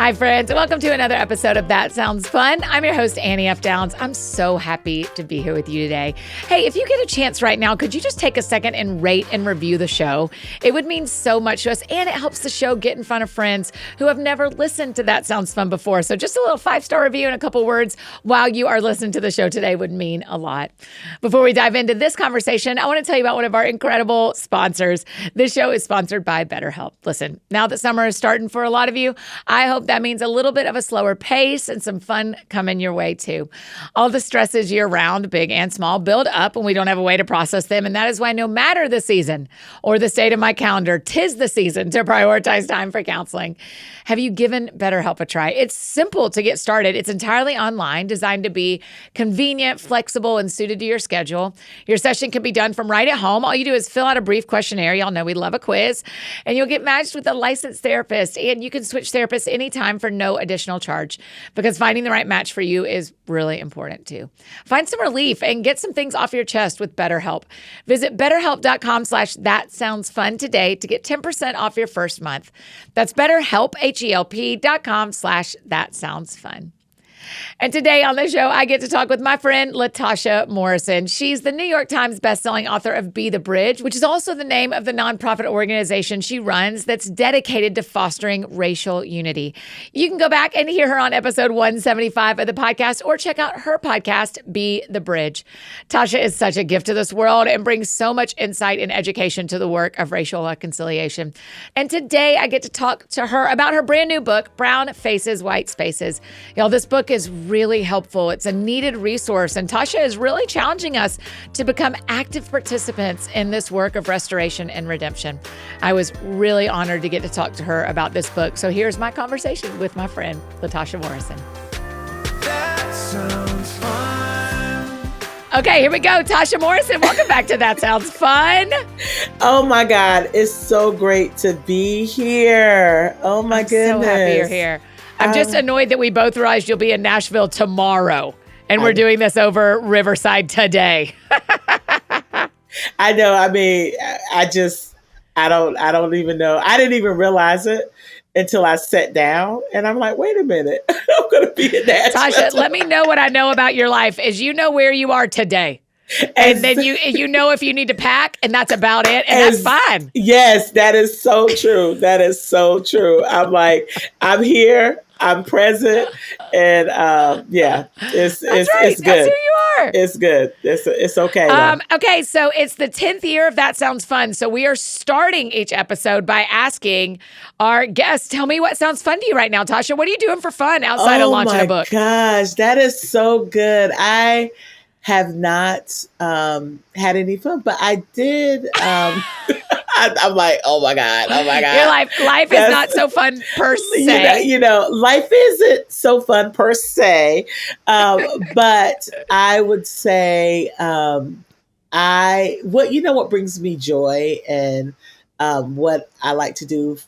Hi, friends. Welcome to another episode of That Sounds Fun. I'm your host, Annie F. Downs. I'm so happy to be here with you today. Hey, if you get a chance right now, could you just take a second and rate and review the show? It would mean so much to us, and it helps the show get in front of friends who have never listened to That Sounds Fun before. So just a little 5-star review and a couple words while you are listening to the show today would mean a lot. Before we dive into this conversation, I want to tell you about one of our incredible sponsors. This show is sponsored by BetterHelp. Listen, now that summer is starting for a lot of you, I hope that means a little bit of a slower pace and some fun coming your way too. All the stresses year round, big and small, build up when we don't have a way to process them. And that is why no matter the season or the state of my calendar, 'tis the season to prioritize time for counseling. Have you given BetterHelp a try? It's simple to get started. It's entirely online, designed to be convenient, flexible, and suited to your schedule. Your session can be done from right at home. All you do is fill out a brief questionnaire. Y'all know we love a quiz. And you'll get matched with a licensed therapist. And you can switch therapists anytime for no additional charge, because finding the right match for you is really important too. Find some relief and get some things off your chest with BetterHelp. Visit BetterHelp.com/thatsoundsfun today to get 10% off your first month. That's BetterHelp, HELP.com/thatsoundsfun. And today on the show, I get to talk with my friend, Latasha Morrison. She's the New York Times bestselling author of Be the Bridge, which is also the name of the nonprofit organization she runs that's dedicated to fostering racial unity. You can go back and hear her on episode 175 of the podcast or check out her podcast, Be the Bridge. Tasha is such a gift to this world and brings so much insight and education to the work of racial reconciliation. And today, I get to talk to her about her brand new book, Brown Faces, White Spaces. Y'all, this book is really helpful. It's a needed resource, and Tasha is really challenging us to become active participants in this work of restoration and redemption. I was really honored to get to talk to her about this book. So here's my conversation with my friend, Latasha Morrison. That sounds fun. Okay, here we go. Tasha Morrison, welcome back to That Sounds Fun. Oh my God, it's so great to be here. Oh my goodness. So happy you're here. I'm just annoyed that we both realized you'll be in Nashville tomorrow, and we're doing this over Riverside today. I know. I mean, I don't even know. I didn't even realize it until I sat down, and I'm like, wait a minute, I'm going to be in Nashville. Tasha, let me know what I know about your life is you know where you are today. And then you know if you need to pack, and that's about it, and that's fine. Yes, that is so true. That is so true. I'm like, I'm here, I'm present, and it's right. good. That's who you are. It's good. It's okay. Okay, so it's the 10th year of That Sounds Fun. So we are starting each episode by asking our guests, tell me what sounds fun to you right now, Tasha. What are you doing for fun outside of launching a book? Oh my gosh, that is so good. I have not had any fun, but I did. I'm like, oh my God. Your life is not so fun per se. You know, life isn't so fun per se. But I would say, what brings me joy and what I like to do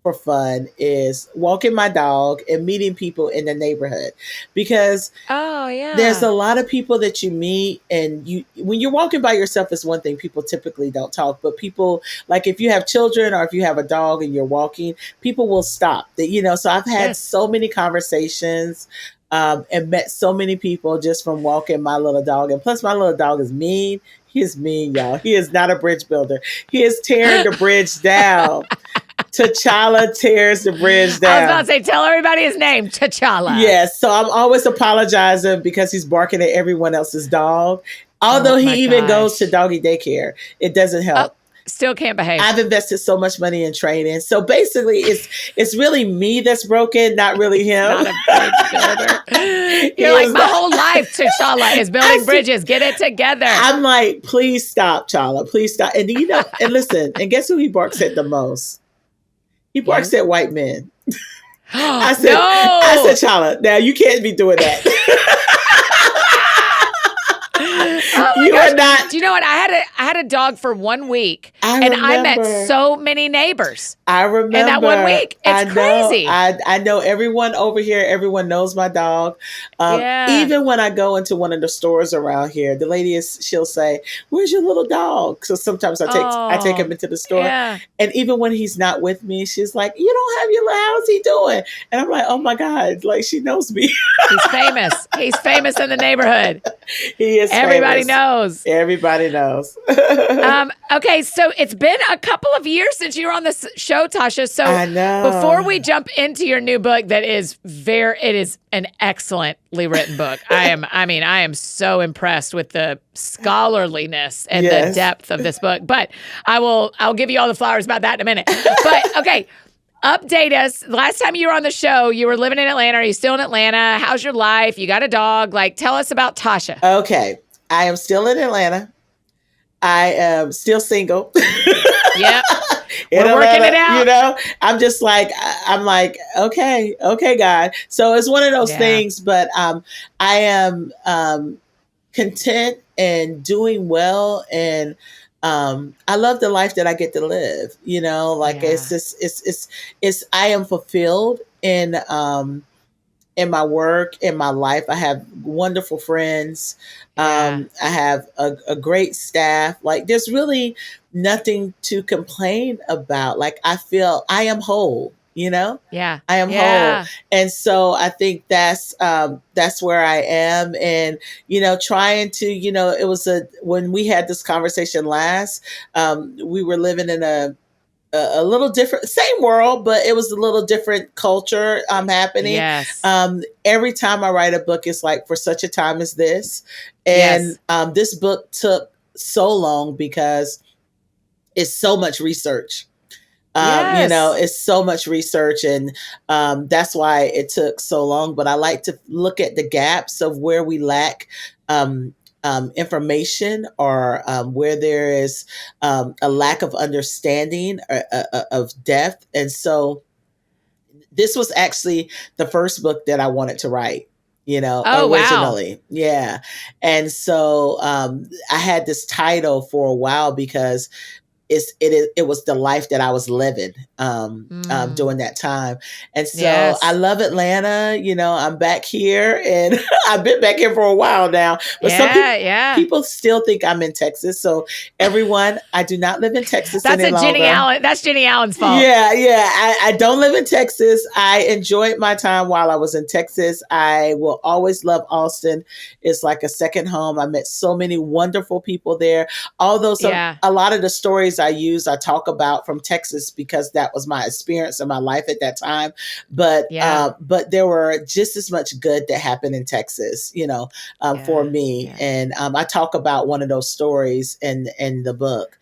for fun is walking my dog and meeting people in the neighborhood, because there's a lot of people that you meet, and when you're walking by yourself is one thing. People typically don't talk, but people, like if you have children or if you have a dog and you're walking, people will stop. So I've had so many conversations and met so many people just from walking my little dog. And plus my little dog is mean. He is mean, y'all. He is not a bridge builder. He is tearing the bridge down. T'Challa tears the bridge down. I was about to say, tell everybody his name, T'Challa. Yes, so I'm always apologizing because he's barking at everyone else's dog. Although he even goes to doggy daycare, it doesn't help. Still can't behave. I've invested so much money in training. So basically, it's really me that's broken, not really him. Not a bridge builder. You're like, my whole life, T'Challa is building bridges. Get it together. I'm like, please stop, T'Challa. Please stop. And and listen, and guess who he barks at the most? He barks at white men. I said, T'Challa, now you can't be doing that. Oh my You gosh. are not. Do you know what? I had a dog for 1 week, I and I met remember. so many neighbors. I remember. In that 1 week. It's crazy. I know everyone over here. Everyone knows my dog. Yeah. Even when I go into one of the stores around here, the lady she'll say, "Where's your little dog?" So sometimes I take him into the store, Yeah. and even when he's not with me, she's like, "You don't have your little. How's he doing?" And I'm like, "Oh my God!" Like she knows me. He's famous. He's famous in the neighborhood. He is. Everybody famous. knows. Everybody knows. Okay, so it's been a couple of years since you were on this show, Tasha. So I know. before we jump into your new book, it is an excellently written book. I am so impressed with the scholarliness and the depth of this book. But I'll give you all the flowers about that in a minute. But okay. Update us. Last time you were on the show, you were living in Atlanta. Are you still in Atlanta? How's your life? You got a dog? Like, tell us about Tasha. Okay. I am still in Atlanta. I am still single. Yep. We're working it out. You know, I'm just like, okay, God. So it's one of those things, but I am content and doing well, and I love the life that I get to live. You know, like it's just it's I am fulfilled in my work, in my life. I have wonderful friends. I have a great staff. Like there's really nothing to complain about. Like I feel I am whole, you know? Yeah. I am whole. And so I think that's where I am. And, you know, trying to, you know, it was when we had this conversation last, we were living in a little different, same world, but it was a little different culture happening. Yes. Every time I write a book, it's like for such a time as this. And this book took so long because it's so much research. You know, it's so much research, and that's why it took so long. But I like to look at the gaps of where we lack information, or where there is a lack of understanding of depth. And so this was actually the first book that I wanted to write, you know, originally. Wow. Yeah. And so I had this title for a while because it was the life that I was living during that time. And so I love Atlanta. You know, I'm back here, and I've been back here for a while now. But some people still think I'm in Texas. So everyone, I do not live in Texas any longer. That's Jenny Allen's fault. Yeah. I don't live in Texas. I enjoyed my time while I was in Texas. I will always love Austin. It's like a second home. I met so many wonderful people there. Although a lot of the stories I talk about from Texas because that was my experience in my life at that time. But there were just as much good that happened in Texas, you know, for me. Yeah. And I talk about one of those stories in the book.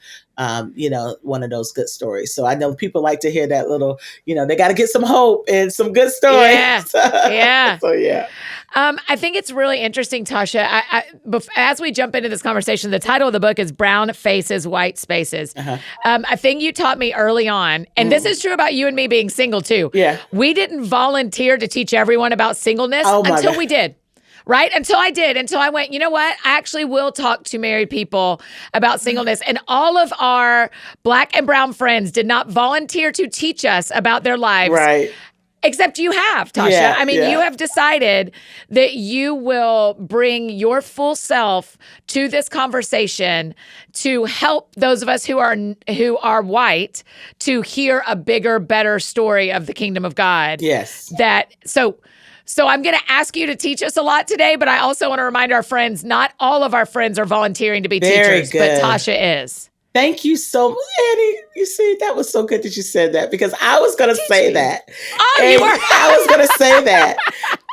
You know, one of those good stories. So I know people like to hear that little, you know, they got to get some hope and some good stories. Yeah. So yeah. I think it's really interesting, Tasha. As we jump into this conversation, the title of the book is Brown Faces, White Spaces. A thing you taught me early on, and this is true about you and me being single too. Yeah. We didn't volunteer to teach everyone about singleness until we did. Right? Until I went, you know what? I actually will talk to married people about singleness. And all of our Black and brown friends did not volunteer to teach us about their lives. Right. Except you have, Tasha. Yeah, I mean, you have decided that you will bring your full self to this conversation to help those of us who are white to hear a bigger, better story of the kingdom of God. Yes. So I'm going to ask you to teach us a lot today, but I also want to remind our friends, not all of our friends are volunteering to be teachers, but Tasha is. Thank you so much, Annie. You see, that was so good that you said that because I was going to say that. Oh, you were? I was going to say that.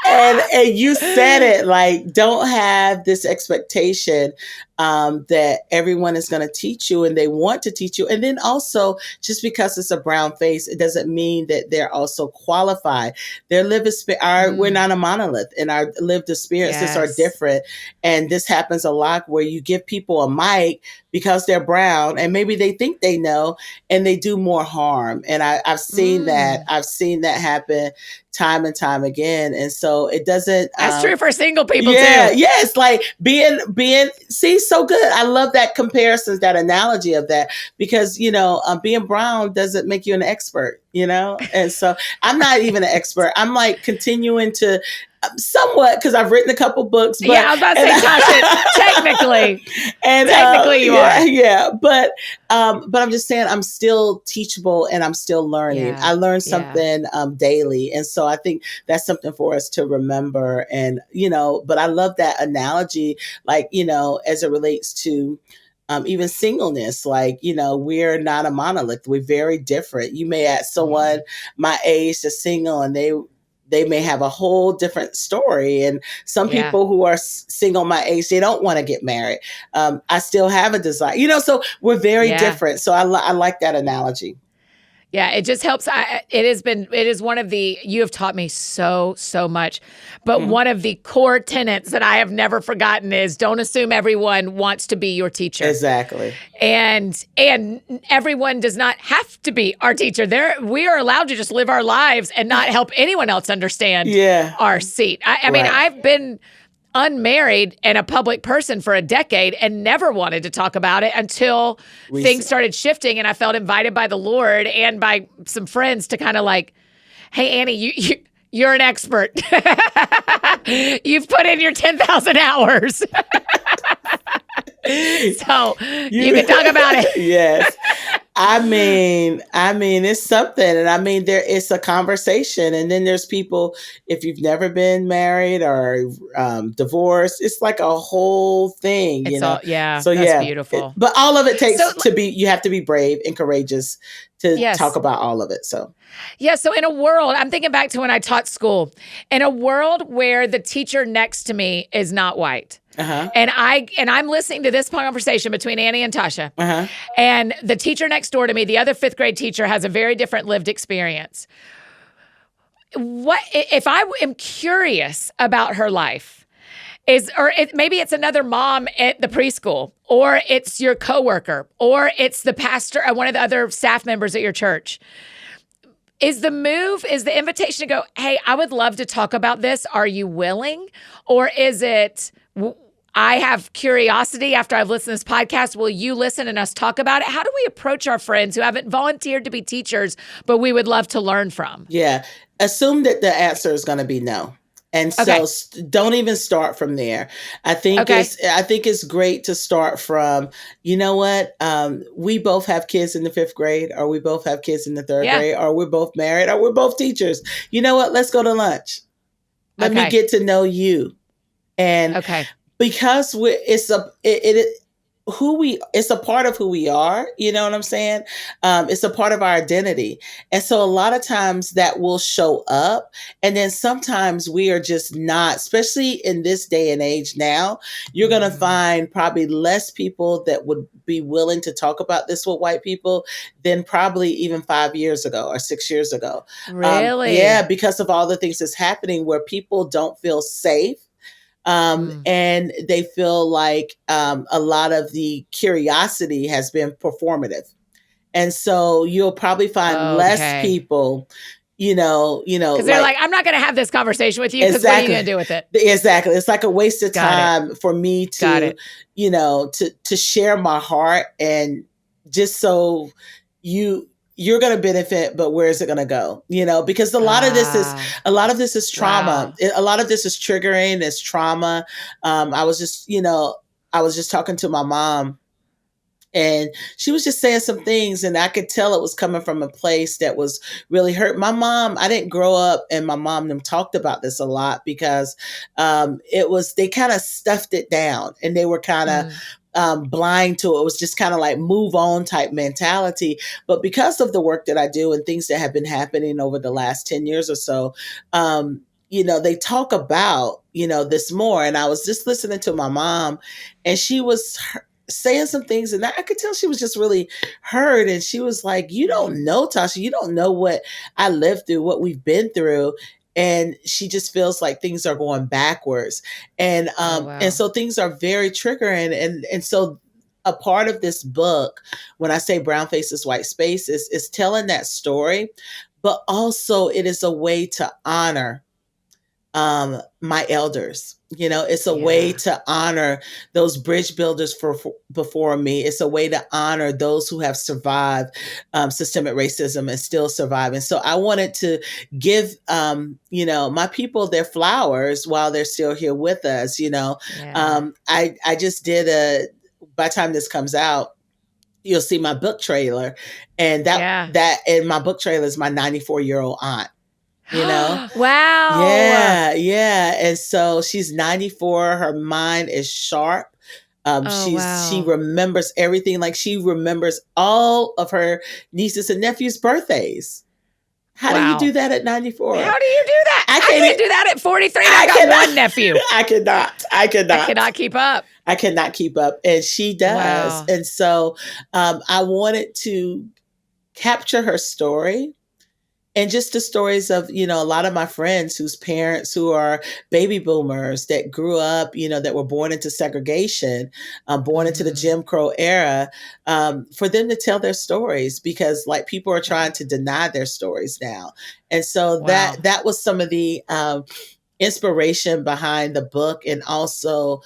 And you said it, like, don't have this expectation that everyone is going to teach you and they want to teach you. And then also, just because it's a brown face, it doesn't mean that they're also qualified. Their lived experience, we're not a monolith, and our lived experiences are different. And this happens a lot where you give people a mic because they're brown and maybe they think they know and they do more harm. And I've seen that. I've seen that happen time and time again. And so it doesn't. That's true for single people too. Yeah. It's like being so good. I love that comparison, that analogy of that, because, being brown doesn't make you an expert, And so I'm not even an expert. I'm like continuing to somewhat, because I've written a couple books, but yeah, I was about to say, Tasha, technically you yeah, are. yeah, but I'm just saying I'm still teachable and I'm still learning. Yeah, I learn yeah. something daily, and so I think that's something for us to remember. And but I love that analogy, like as it relates to even singleness, like, we're not a monolith. We're very different. You may ask someone my age that's single, and they may have a whole different story. And some people who are single my age, they don't want to get married. I still have a desire, so we're very different. So I like that analogy. Yeah, it just helps. It is one of you have taught me so much, but one of the core tenets that I have never forgotten is don't assume everyone wants to be your teacher. Exactly. And everyone does not have to be our teacher. We are allowed to just live our lives and not help anyone else understand our seat. I mean, I've been unmarried and a public person for a decade and never wanted to talk about it until things started shifting, and I felt invited by the Lord and by some friends to kind of like, hey, Annie, you're an expert. You've put in your 10,000 hours. So you can talk about it. Yes. I mean, it's something. And I mean, it's a conversation. And then there's people, if you've never been married or divorced, it's like a whole thing, So that's beautiful. But all of it takes you have to be brave and courageous to talk about all of it. So. Yeah. So in a world, I'm thinking back to when I taught school, in a world where the teacher next to me is not white. Uh-huh. And I'm listening to this conversation between Annie and Tasha. Uh-huh. And the teacher next door to me, the other 5th grade teacher, has a very different lived experience. What if I am curious about her life? Maybe it's another mom at the preschool, or it's your coworker, or it's the pastor or one of the other staff members at your church. Is the invitation to go, hey, I would love to talk about this. Are you willing? Or is it, I have curiosity after I've listened to this podcast. Will you listen and us talk about it? How do we approach our friends who haven't volunteered to be teachers, but we would love to learn from? Yeah. Assume that the answer is going to be no. And so don't even start from there. I think it's great to start from, you know what? We both have kids in the 5th grade, or we both have kids in the 3rd grade, or we're both married, or we're both teachers. You know what? Let's go to lunch. Let me get to know you. And because it's a part of who we are, you know what I'm saying? It's a part of our identity. And so a lot of times that will show up. And then sometimes we are just not, especially in this day and age now, you're going to find probably less people that would be willing to talk about this with white people than probably even 5 years ago or 6 years ago. Really? Yeah, because of all the things that's happening where people don't feel safe. And they feel like a lot of the curiosity has been performative. And so you'll probably find less people, because they're like, I'm not going to have this conversation with you because what are you going to do with it? Exactly. It's like a waste of time for me to, to share my heart, and just so you're going to benefit, but where is it going to go? Because a lot of this is trauma. Wow. A lot of this is triggering. It's trauma. I was just talking to my mom, and she was just saying some things, and I could tell it was coming from a place that was really hurt. My mom, I didn't grow up, and my mom and them talked about this a lot because they kind of stuffed it down, and they were kind of blind to it. It was just kind of like move on type mentality. But because of the work that I do and things that have been happening over the last 10 years or so, they talk about, this more. And I was just listening to my mom, and she was saying some things, and I could tell she was just really hurt. And she was like, you don't know, Tasha, you don't know what I lived through, what we've been through. And she just feels like things are going backwards. And and so things are very triggering. And so a part of this book, when I say brown faces, white spaces, is telling that story, but also it is a way to honor my elders. It's a way Yeah. to honor those bridge builders for before me. It's a way to honor those who have survived systemic racism and still survive. And so I wanted to give, my people their flowers while they're still here with us. Yeah. I just did by the time this comes out, you'll see my book trailer, and Yeah. and my book trailer is my 94-year-old aunt. Wow. Yeah. And so she's 94. Her mind is sharp. Oh, She wow. remembers everything. Like, she remembers all of her nieces and nephews' birthdays. How do you do Wow. that at 94? How do you do that? I can't can't do that at 43. And I got one nephew. I cannot. I cannot keep up. I cannot keep up. And she does. Wow. And so I wanted to capture her story. And just the stories of, a lot of my friends whose parents who are baby boomers that grew up, that were born into segregation, born into the Jim Crow era, for them to tell their stories, because, like, people are trying to deny their stories now. And so that was some of the inspiration behind the book, and also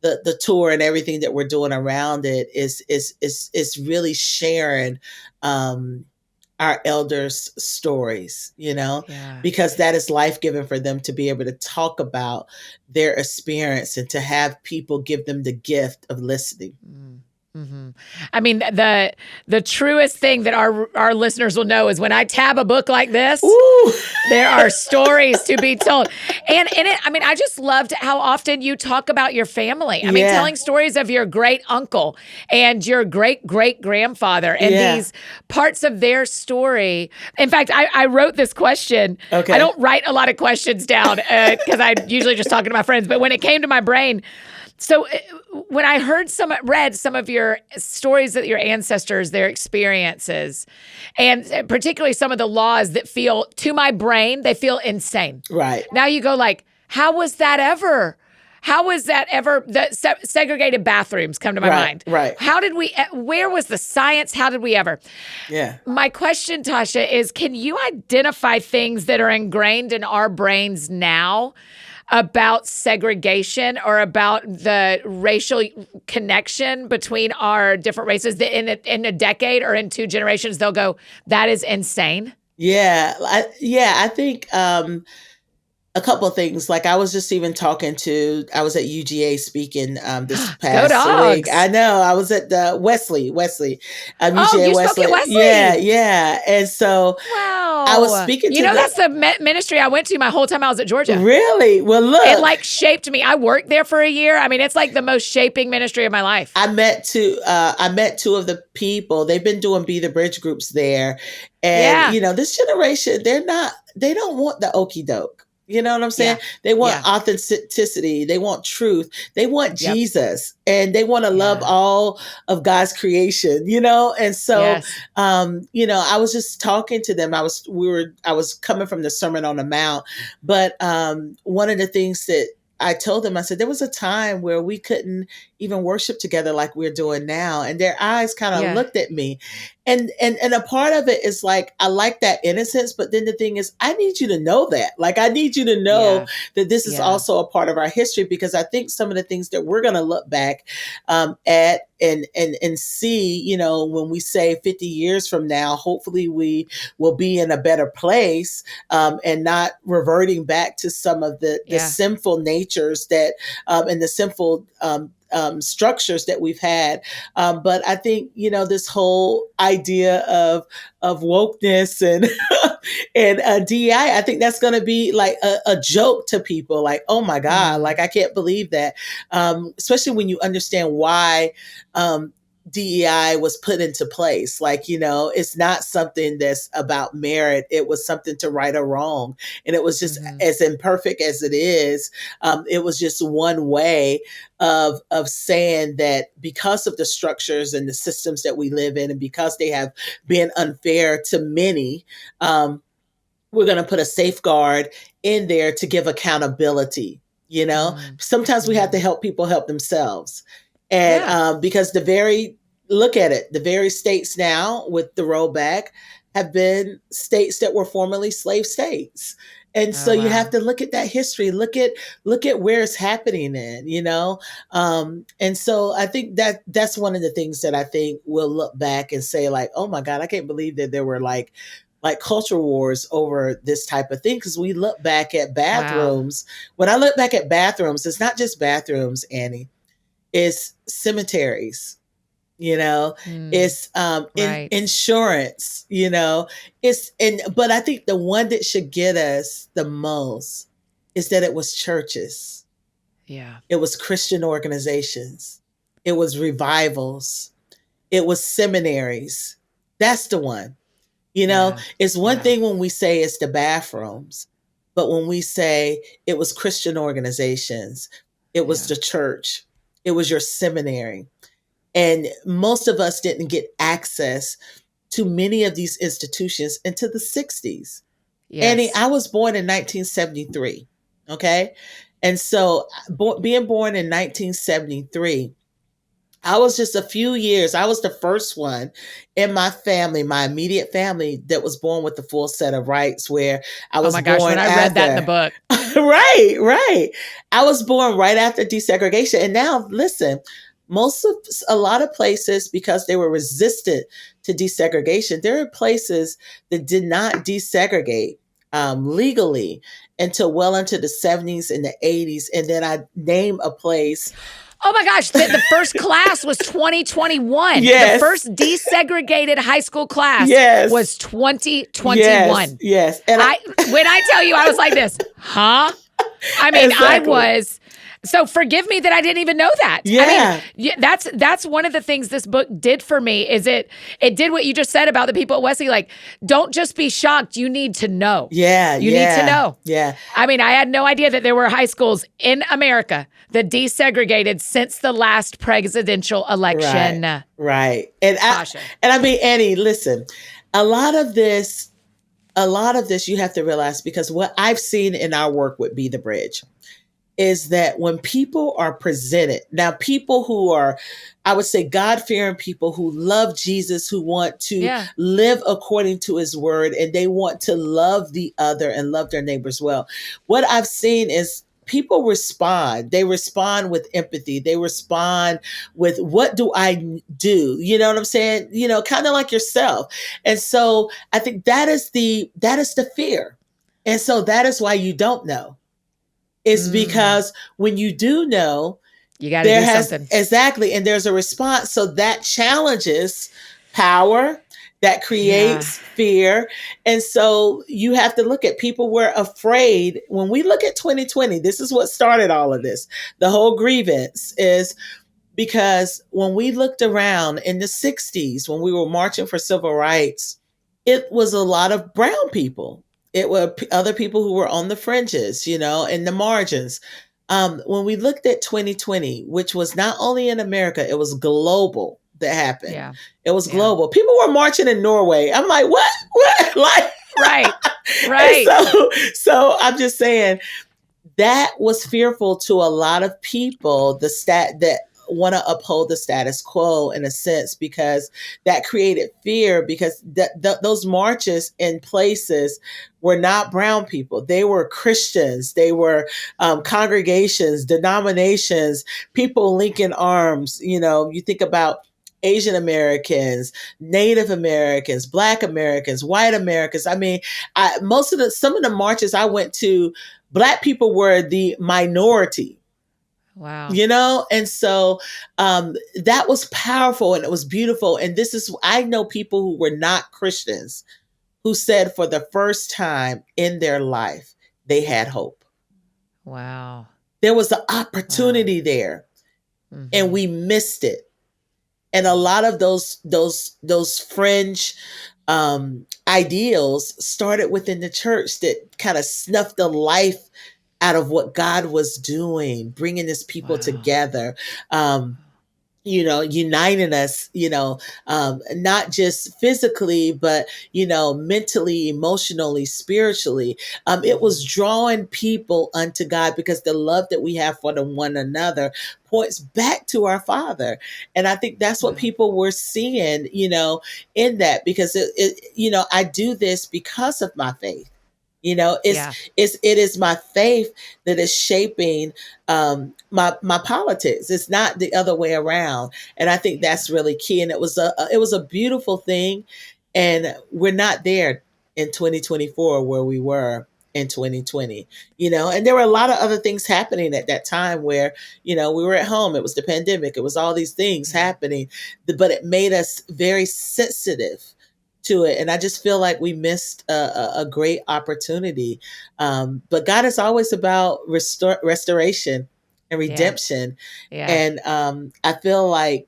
the tour and everything that we're doing around it is really sharing our elders' stories, because that is life-giving for them to be able to talk about their experience and to have people give them the gift of listening. I mean, the truest thing that our listeners will know is when I tab a book like this, there are stories to be told. And in it, I mean, I just loved how often you talk about your family. I mean, telling stories of your great uncle and your great great grandfather and these parts of their story. In fact, I wrote this question. Okay. I don't write a lot of questions down because I usually just talking to my friends. But when it came to my brain, so when I read some of your stories of your ancestors, their experiences, and particularly some of the laws that feel, to my brain, they feel insane. Right. Now you go like, how was that ever? The segregated bathrooms come to my mind. Right. Where was the science? How did we ever? Yeah. My question, Tasha, is can you identify things that are ingrained in our brains now about segregation or about the racial connection between our different races that in a decade or in 2 generations, they'll go, that is insane? Yeah. I think a couple of things. Like, I was just even I was at UGA speaking this past week. I know. I was at the Wesley. UGA you Wesley. Spoke at Wesley? Yeah. And so I was speaking to that's the ministry I went to my whole time I was at Georgia. Really? Well, look. It like shaped me. I worked there for a year. I mean, it's like the most shaping ministry of my life. I met two of the people. They've been doing Be the Bridge groups there. And, this generation, they don't want the okie doke. You know what I'm saying? Yeah. They want authenticity. They want truth. They want Jesus, and they want to love all of God's creation, And so, I was just talking to them. I was coming from the Sermon on the Mount, but one of the things that I told them, I said, there was a time where we couldn't even worship together like we're doing now. And their eyes kind of looked at me. And a part of it is like, I like that innocence. But then the thing is, I need you to know that. Like, I need you to know that this is also a part of our history, because I think some of the things that we're going to look back at and see, when we say 50 years from now, hopefully we will be in a better place and not reverting back to some of the sinful natures that and the sinful structures that we've had. But I think, this whole idea of wokeness and and DEI, I think that's going to be like a joke to people. Like, oh my God, like, I can't believe that. Especially when you understand why DEI was put into place. Like, it's not something that's about merit. It was something to right a wrong. And it was just as imperfect as it is. It was just one way of saying that because of the structures and the systems that we live in, and because they have been unfair to many, we're going to put a safeguard in there to give accountability. Sometimes we have to help people help themselves. And because look at it, the very states now with the rollback have been states that were formerly slave states. And so Oh, you have wow. to look at that history, look at where it's happening in, and so I think that's one of the things that I think we'll look back and say, like, oh my God, I can't believe that there were like culture wars over this type of thing. Because we look back at Wow. bathrooms. When I look back at bathrooms, it's not just bathrooms, Annie, it's cemeteries, you know Mm, it's in right. insurance, but I think the one that should get us the most is that it was churches, Yeah. it was Christian organizations, it was revivals, it was seminaries. That's the one. Yeah. It's one Yeah. thing when we say it's the bathrooms, but when we say it was Christian organizations, it was Yeah. the church, it was your seminary. And most of us didn't get access to many of these institutions into the 60s. Annie, Yes. I was born in 1973. Okay. And so being born in 1973, I was just a few years. I was the first one in my family, my immediate family, that was born with the full set of rights, where I Oh was my gosh, when born I read that in the after. book. Right, right. I was born right after desegregation. And now, listen, a lot of places, because they were resistant to desegregation, there are places that did not desegregate legally until well into the 70s and the 80s. And then I name a place. Oh my gosh, the first class was 2021. The Yes, first desegregated high school class yes, was yes, 2021. yes. And When I tell you, I was like this, huh? I mean, I exactly. was. So forgive me that I didn't even know that. I mean, Yeah, yeah, that's one of the things this book did for me. Is it did what you just said about the people at Wesley. Like, don't just be shocked. You need to know. yeah, You need to yeah, know. yeah. I mean, I had no idea that there were high schools in America that desegregated since the last presidential Right, election. right. Tasha. And I mean, Annie, listen, a lot of this, a lot of this you have to realize, because what I've seen in our work with Be the Bridge is that when people are presented, now people who are, I would say, God fearing people who love Jesus, who want to Yeah. live according to his word, and they want to love the other and love their neighbors well. What I've seen is people respond. They respond with empathy. They respond with, what do I do? You know what I'm saying? Kind of like yourself. And so I think that is the fear. And so that is why you don't know. It's Mm, because when you do know, you got to there do has something. exactly, and there's a response. So that challenges power, that Yeah. creates fear. And so you have to look at, people were afraid. When we look at 2020, this is what started all of this. The whole grievance is because when we looked around in the 60s, when we were marching for civil rights, it was a lot of brown people. It were other people who were on the fringes, in the margins. When we looked at 2020, which was not only in America, it was global that happened. Yeah. It was Yeah. global. People were marching in Norway. I'm like, what? What? Like, Right. and Right. so I'm just saying, that was fearful to a lot of people, the stat that want to uphold the status quo, in a sense, because that created fear, because those marches in places were not brown people. They were Christians. They were congregations, denominations, people linking arms. You think about Asian Americans, Native Americans, Black Americans, white Americans. I mean, some of the marches I went to, Black people were the minority. Wow. And so that was powerful, and it was beautiful. And I know people who were not Christians who said, for the first time in their life, they had hope. Wow. There was an Wow. opportunity there, and Mm-hmm. we missed it. And a lot of those fringe ideals started within the church, that kind of snuffed the life out of what God was doing, bringing his people Wow. together. Uniting us, not just physically, but, mentally, emotionally, spiritually. It Mm-hmm. was drawing people unto God, because the love that we have for one another points back to our Father. And I think that's what Wow. people were seeing, in that, because I do this because of my faith. It is my faith that is shaping my politics. It's not the other way around. And I think that's really key. And it was a beautiful thing. And we're not there in 2024 where we were in 2020, and there were a lot of other things happening at that time where, we were at home. It was the pandemic. It was all these things happening, but it made us very sensitive to it. And I just feel like we missed a great opportunity. But God is always about restoration and redemption. Yeah. And I feel like,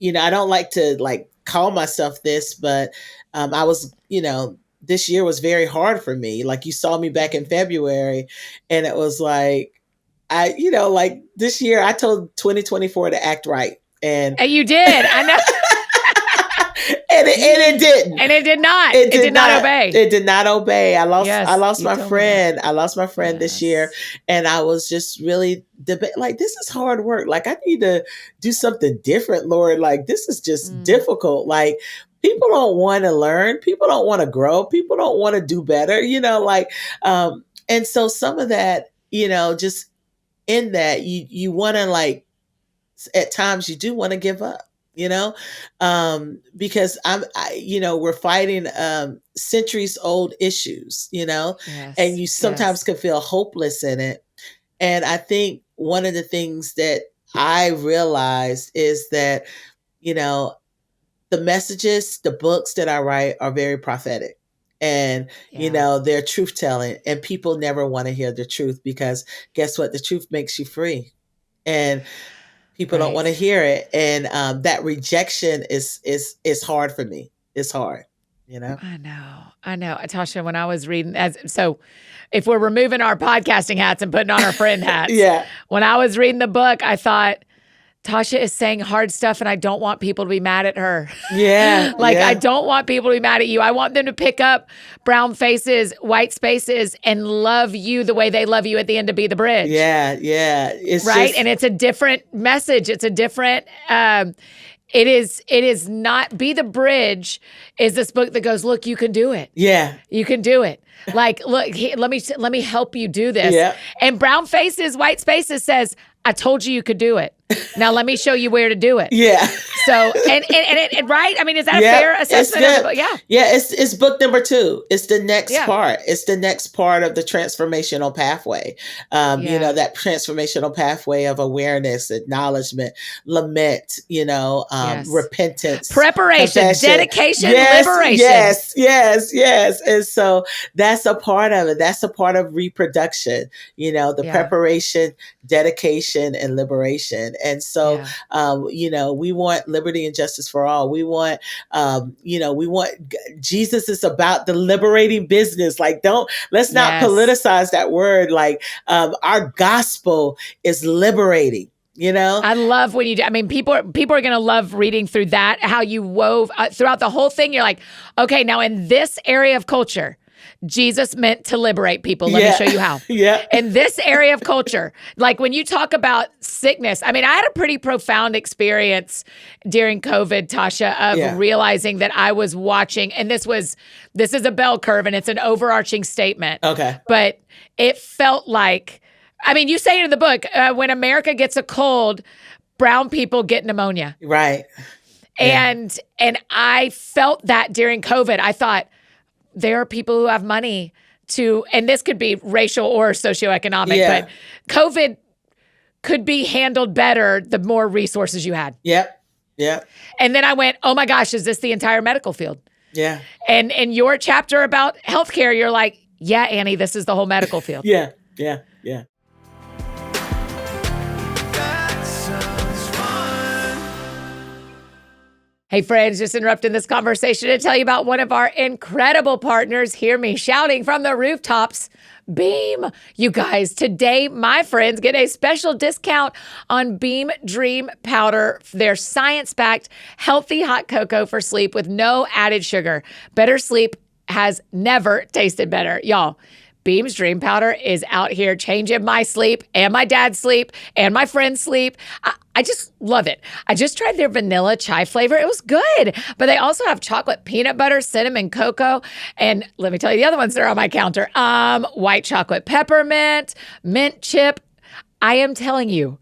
I don't like to call myself this, but I was, this year was very hard for me. Like, you saw me back in February, and it was like, this year I told 2024 to act right. And you did. I know. And it didn't. And it did not. It did not obey. It did not obey. I lost my friend. I lost my friend this year. And I was just really like, this is hard work. Like, I need to do something different, Lord. Like, this is just difficult. Like, people don't want to learn. People don't want to grow. People don't want to do better, and so some of that, just in that, you want to, at times you do want to give up. Because we're fighting centuries old issues, and you sometimes can feel hopeless in it. And I think one of the things that I realized is that, the messages, the books that I write are very prophetic. And, they're truth telling, and people never want to hear the truth, because guess what? The truth makes you free. And people don't want to hear it. And that rejection is hard for me. It's hard, I know. Tasha, when I was reading, so if we're removing our podcasting hats and putting on our friend hats, when I was reading the book, I thought, Tasha is saying hard stuff, and I don't want people to be mad at her. Yeah. I don't want people to be mad at you. I want them to pick up brown faces, white spaces, and love you the way they love you at the end to Be the Bridge. Yeah. It's right. And it's a different message. It's a different, it is not Be the Bridge is this book that goes, look, you can do it. Yeah. You can do it. Like, look, let me help you do this. Yeah. And brown faces, white spaces says, I told you could do it. Now let me show you where to do it. Yeah. So and right? I mean, is that a fair assessment of the book? Yeah. Yeah, it's book number 2. It's the next part. It's the next part of the transformational pathway. That transformational pathway of awareness, acknowledgement, lament, repentance, preparation, confession. dedication, liberation. Yes. And so that's a part of it. That's a part of reproduction, the preparation, dedication, and liberation. And so, we want liberty and justice for all. We want, Jesus is about the liberating business. Like, let's not politicize that word. Like, our gospel is liberating. I love when you do. I mean, people are going to love reading through that, how you wove throughout the whole thing. You're like, okay, now in this area of culture, Jesus meant to liberate people. Let me show you how. In this area of culture, like when you talk about sickness, I mean, I had a pretty profound experience during COVID, Tasha, of realizing that I was watching, and this is a bell curve, and it's an overarching statement. Okay. But it felt like, I mean, you say it in the book, when America gets a cold, brown people get pneumonia. Right. And I felt that during COVID. I thought, there are people who have money to, and this could be racial or socioeconomic, but COVID could be handled better the more resources you had. Yep. And then I went, oh my gosh, is this the entire medical field? Yeah. And in your chapter about healthcare, you're like, yeah, Annie, this is the whole medical field. Yeah. Hey friends, just interrupting this conversation to tell you about one of our incredible partners. Hear me shouting from the rooftops. Beam. You guys, today my friends get a special discount on Beam Dream Powder, their science-backed healthy hot cocoa for sleep with no added sugar. Better sleep has never tasted better. Y'all, Beam's Dream Powder is out here changing my sleep and my dad's sleep and my friend's sleep. I just love it. I just tried their vanilla chai flavor. It was good. But they also have chocolate peanut butter, cinnamon cocoa, and let me tell you the other ones that are on my counter. White chocolate peppermint, mint chip. I am telling you,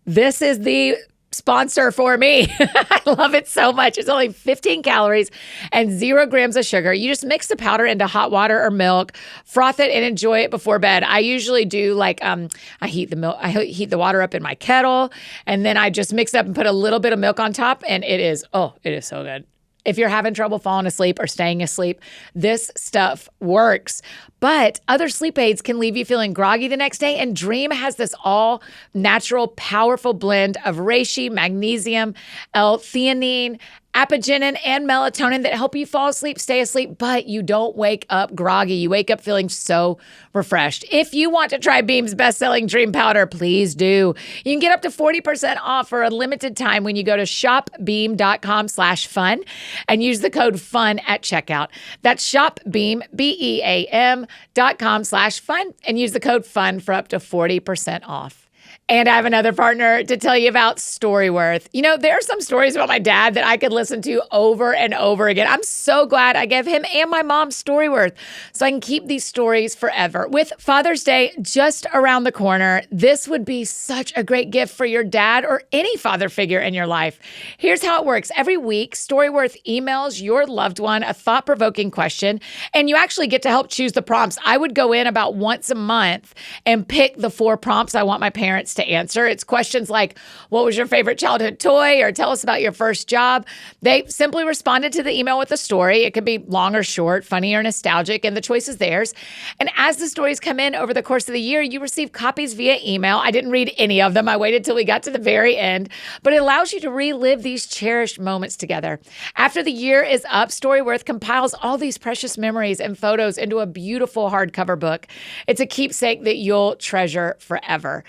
this is the sponsor for me. I love it so much. It's only 15 calories and 0 grams of sugar. You just mix the powder into hot water or milk, froth it, and enjoy it before bed. I usually do like I heat the water up in my kettle, and then I just mix up and put a little bit of milk on top, and it is so good. If you're having trouble falling asleep or staying asleep, this stuff works. But other sleep aids can leave you feeling groggy the next day. And Dream has this all natural, powerful blend of reishi, magnesium, L-theanine, apigenin, and melatonin that help you fall asleep, stay asleep, but you don't wake up groggy. You wake up feeling so refreshed. If you want to try Beam's best-selling Dream Powder, please do. You can get up to 40% off for a limited time when you go to shopbeam.com/fun and use the code FUN at checkout. That's shopbeam, BEAM.com/fun, and use the code FUN for up to 40% off. And I have another partner to tell you about, Storyworth. You know, there are some stories about my dad that I could listen to over and over again. I'm so glad I gave him and my mom Storyworth so I can keep these stories forever. With Father's Day just around the corner, this would be such a great gift for your dad or any father figure in your life. Here's how it works. Every week, Storyworth emails your loved one a thought-provoking question, and you actually get to help choose the prompts. I would go in about once a month and pick the 4 prompts I want my parents to answer. It's questions like, what was your favorite childhood toy? Or tell us about your first job. They simply responded to the email with a story. It could be long or short, funny or nostalgic, and the choice is theirs. And as the stories come in over the course of the year, you receive copies via email. I didn't read any of them. I waited till we got to the very end, but it allows you to relive these cherished moments together. After the year is up, Storyworth compiles all these precious memories and photos into a beautiful hardcover book. It's a keepsake that you'll treasure forever.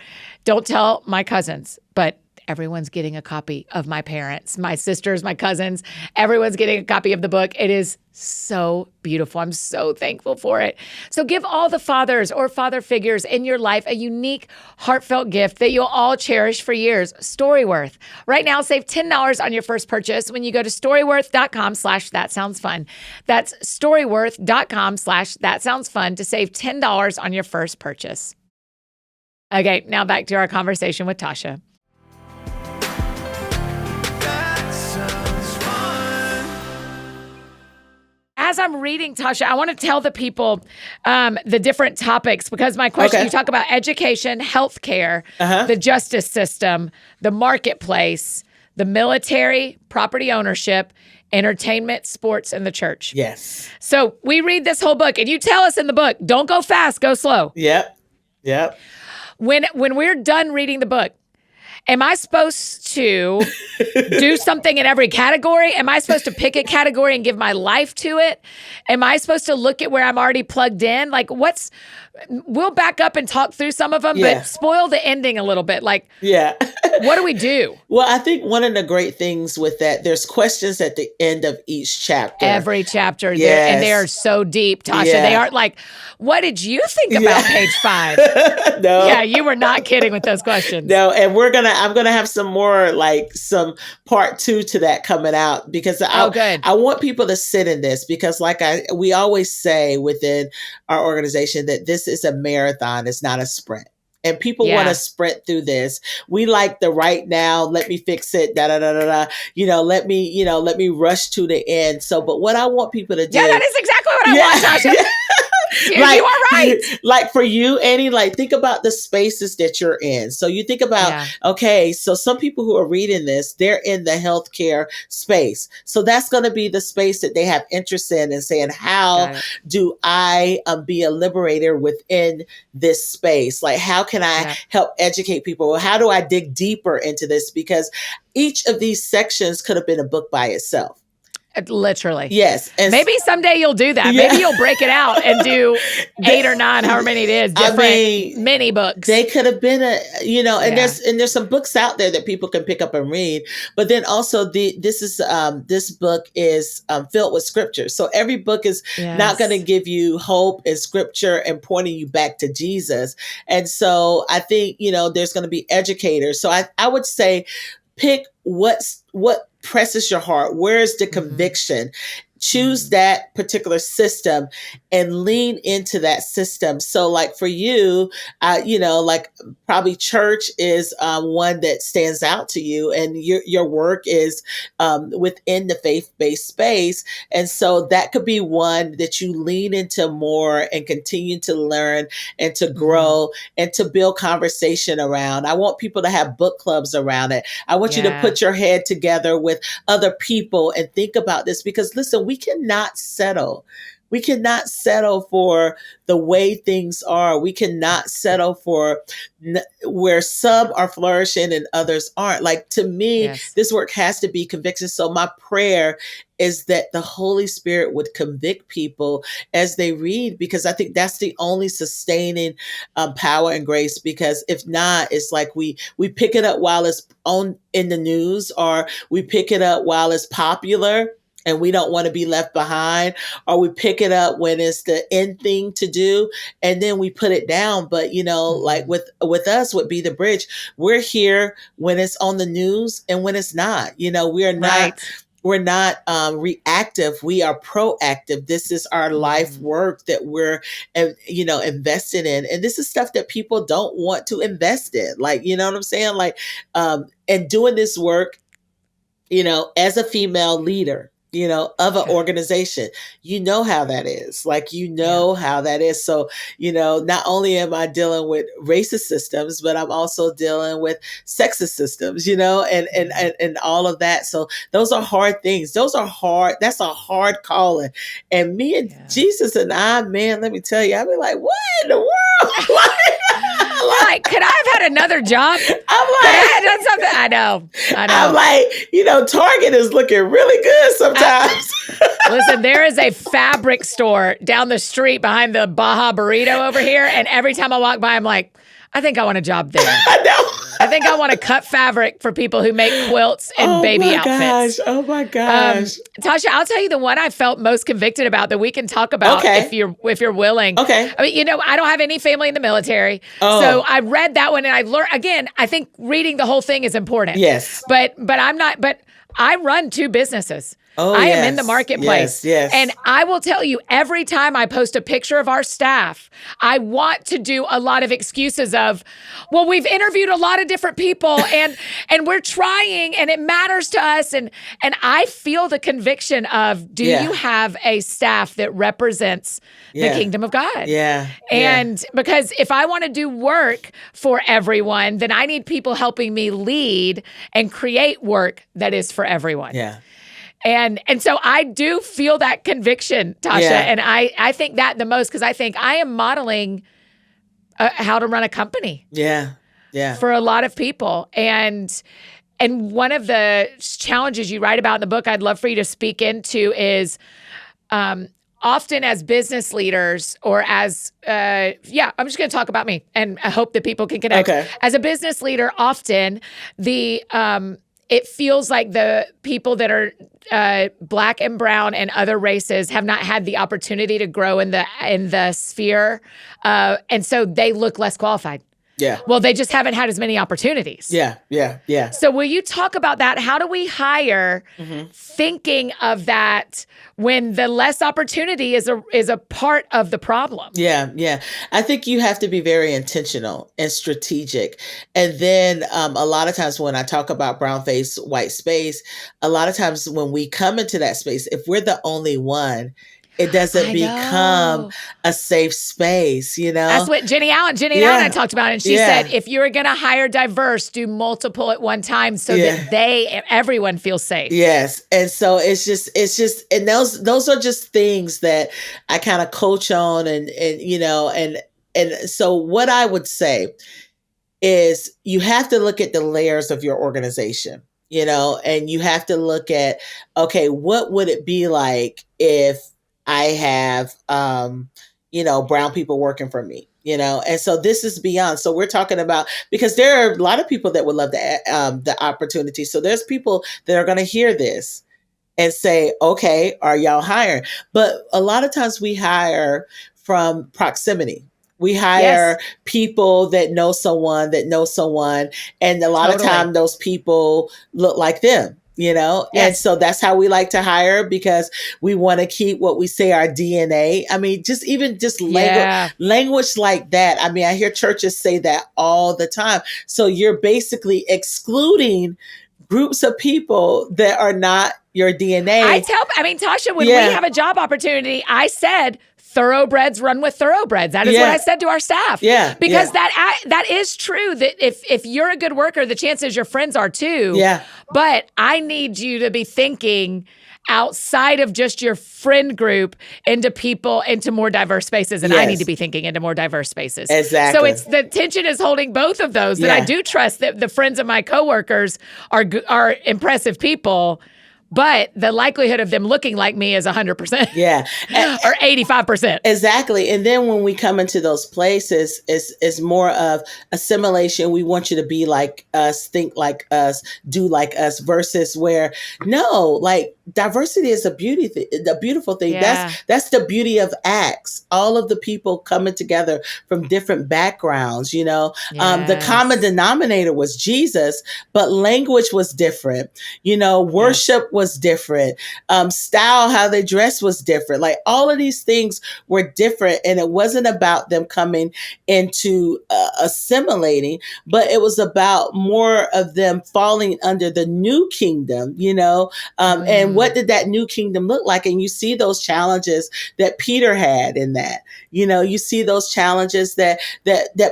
Don't tell my cousins, but everyone's getting a copy of my parents, my sisters, my cousins. Everyone's getting a copy of the book. It is so beautiful. I'm so thankful for it. So give all the fathers or father figures in your life a unique, heartfelt gift that you'll all cherish for years. Storyworth. Right now, save $10 on your first purchase when you go to storyworth.com/thatsoundsfun. That's storyworth.com/thatsoundsfun to save $10 on your first purchase. Okay, now back to our conversation with Tasha. As I'm reading, Tasha, I want to tell the people the different topics because my question, you talk about education, healthcare, the justice system, the marketplace, the military, property ownership, entertainment, sports, and the church. Yes. So we read this whole book, and you tell us in the book, don't go fast, go slow. Yep. When we're done reading the book, am I supposed to do something in every category? Am I supposed to pick a category and give my life to it? Am I supposed to look at where I'm already plugged in? Like we'll back up and talk through some of them, but spoil the ending a little bit. Like, what do we do? Well, I think one of the great things with that, there's questions at the end of each chapter. Every chapter, and they are so deep, Tasha. They aren't like, what did you think about page 5? No. Yeah, you were not kidding with those questions. No, and I'm gonna have some more, like some part 2 to that coming out because I want people to sit in this because we always say within our organization that this is a marathon, it's not a sprint. And people want to sprint through this. We like the right now, let me fix it, let me rush to the end. So, but what I want people to do. Yeah, that is exactly what I want, Tasha. You are right. Like for you, Annie, like think about the spaces that you're in. So you think about, so some people who are reading this, they're in the healthcare space. So that's going to be the space that they have interest in and saying, how do I be a liberator within this space? Like, how can I help educate people? How do I dig deeper into this? Because each of these sections could have been a book by itself. Literally. Yes. And maybe someday you'll do that. Yeah. Maybe you'll break it out and do 8 or 9, however many it is, different mini books. They could have been and there's some books out there that people can pick up and read. But then also this book is filled with scripture. So every book is not going to give you hope and scripture and pointing you back to Jesus. And so I think, there's going to be educators. So I would say pick what presses your heart. Where's the conviction? Choose that particular system and lean into that system. So like for you, like probably church is one that stands out to you, and your work is within the faith-based space. And so that could be one that you lean into more and continue to learn and to grow and to build conversation around. I want people to have book clubs around it. I want you to put your head together with other people and think about this, because listen, we cannot settle. We cannot settle for the way things are. We cannot settle for where some are flourishing and others aren't. Like, to me, this work has to be conviction. So my prayer is that the Holy Spirit would convict people as they read, because I think that's the only sustaining power and grace. Because if not, it's like we pick it up while it's in the news, or we pick it up while it's popular and we don't want to be left behind, or we pick it up when it's the end thing to do, and then we put it down. But, like with us, would Be the Bridge, we're here when it's on the news and when it's not. We're not. We're not reactive. We are proactive. This is our life work that we're, invested in. And this is stuff that people don't want to invest in. Like, you know what I'm saying? Like, and doing this work, as a female leader, of an organization, how that is. Like, how that is. So, not only am I dealing with racist systems, but I'm also dealing with sexist systems, and all of that. So those are hard things. Those are hard. That's a hard calling. And me and Jesus and I, man, let me tell you, I'd be like, what in the world? Like, could I have had another job? I'm like, could I have done something? I know. I'm like, Target is looking really good sometimes. Listen, there is a fabric store down the street behind the Baja Burrito over here. And every time I walk by, I'm like, I think I want a job there. I know. I think I want to cut fabric for people who make quilts and baby outfits. Oh my gosh. Tasha, I'll tell you the one I felt most convicted about that we can talk about if you're willing. Okay. I mean, I don't have any family in the military. So I read that one and I learned, again, I think reading the whole thing is important. Yes. But I run 2 businesses. I am in the marketplace. Yes. And I will tell you, every time I post a picture of our staff, I want to do a lot of excuses of, well, we've interviewed a lot of different people and we're trying and it matters to us. And I feel the conviction of, do you have a staff that represents the kingdom of God? Yeah. And because if I want to do work for everyone, then I need people helping me lead and create work that is for everyone. Yeah. And so I do feel that conviction, Tasha. Yeah. And I think that the most, because I think I am modeling how to run a company. Yeah. Yeah. For a lot of people. And one of the challenges you write about in the book, I'd love for you to speak into is often as business leaders or as, I'm just going to talk about me and I hope that people can connect. Okay. As a business leader, often it feels like the people that are Black and brown and other races have not had the opportunity to grow in the sphere, and so they look less qualified. Yeah. Well, they just haven't had as many opportunities. Yeah. So will you talk about that? How do we hire thinking of that when the less opportunity is a part of the problem? Yeah. I think you have to be very intentional and strategic. And then a lot of times when I talk about brown face, white space, a lot of times when we come into that space, if we're the only one, it doesn't become a safe space, That's what Jenny Allen and I talked about. And she said, if you're going to hire diverse, do multiple at one time so that everyone feels safe. Yes. And so it's just, and those are just things that I kind of coach on and so what I would say is you have to look at the layers of your organization. and you have to look at, okay, what would it be like if I have, brown people working for me, and so this is beyond. So we're talking about, because there are a lot of people that would love the opportunity. So there's people that are going to hear this and say, okay, are y'all hiring? But a lot of times we hire from proximity. We hire people that know someone that knows someone. And a lot of time those people look like them. And so that's how we like to hire, because we want to keep what we say our DNA. I mean, just language like that. I mean, I hear churches say that all the time. So you're basically excluding groups of people that are not your DNA. Tasha, when we have a job opportunity, I said, thoroughbreds run with thoroughbreds. That is what I said to our staff. Yeah. Because that is true, that if you're a good worker, the chances your friends are too. Yeah. But I need you to be thinking outside of just your friend group into more diverse spaces. And I need to be thinking into more diverse spaces. Exactly. So it's the tension is holding both of those. That I do trust that the friends of my coworkers are impressive people, but the likelihood of them looking like me is 100%. Yeah. Or 85%. Exactly. And then when we come into those places, it's more of assimilation. We want you to be like us, think like us, do like us, versus where, no, like, diversity is a beautiful thing. Yeah. That's the beauty of Acts. All of the people coming together from different backgrounds, the common denominator was Jesus, but language was different. Worship was different. Style, how they dressed was different. Like, all of these things were different. And it wasn't about them coming into assimilating, but it was about more of them falling under the new kingdom, and what did that new kingdom look like? And you see those challenges that Peter had in that. You see those challenges that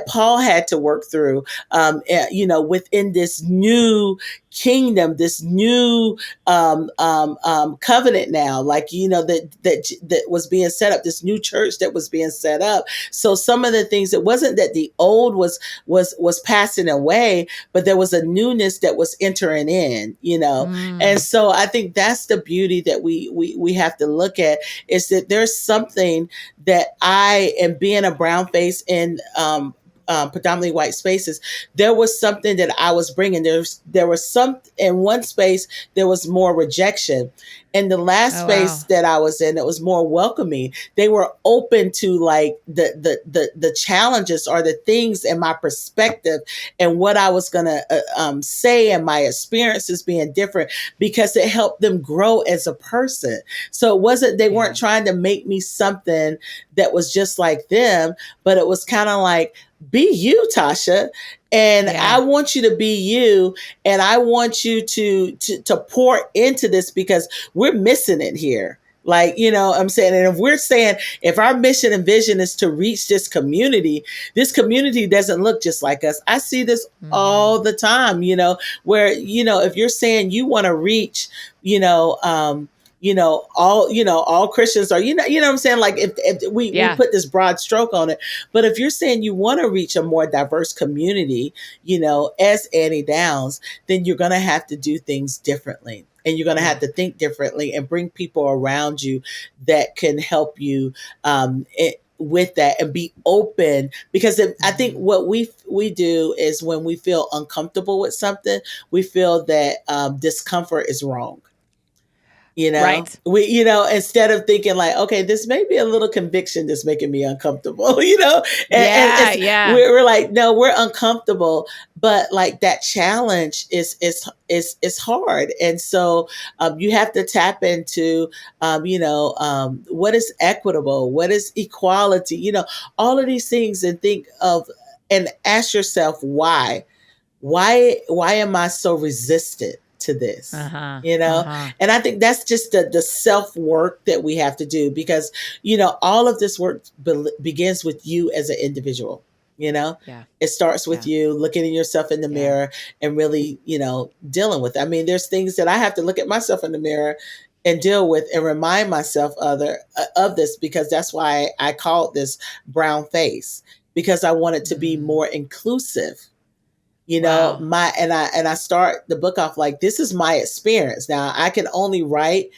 Paul had to work through, within this new kingdom, this new covenant now, like, that was being set up, this new church that was being set up. So some of the things, it wasn't that the old was passing away, but there was a newness that was entering in, and so I think that's the beauty that we have to look at, is that there's something that and being a brown face in predominantly white spaces, there was something that I was bringing. There was some, in one space, there was more rejection. In the last space that I was in, it was more welcoming. They were open to, like, the challenges or the things in my perspective and what I was going to say, and my experiences being different, because it helped them grow as a person. So it wasn't, they weren't trying to make me something that was just like them, but it was kind of like, be you, Tasha. And I want you to be you, and I want you to pour into this, because we're missing it here. Like, I'm saying, and if our mission and vision is to reach this community doesn't look just like us. I see this all the time, where, if you're saying you want to reach, all Christians are, what I'm saying? Like, if we put this broad stroke on it, but if you're saying you want to reach a more diverse community, as Annie Downs, then you're going to have to do things differently. And you're going to have to think differently and bring people around you that can help you with that, and be open. Because I think what we do is, when we feel uncomfortable with something, we feel that discomfort is wrong. Right. We, instead of thinking like, okay, this may be a little conviction that's making me uncomfortable, we're like, no, we're uncomfortable, but like, that challenge is hard. And so you have to tap into, what is equitable, what is equality, all of these things, and think of, and ask yourself, why am I so resistant to this? And I think that's just the self-work that we have to do, because, all of this work begins with you as an individual. It starts with you looking at yourself in the mirror and really, dealing with it. I mean, there's things that I have to look at myself in the mirror and deal with, and remind myself of this, because that's why I called this brown face, because I wanted to be more inclusive Wow. I start the book off like, this is my experience. Now I can only write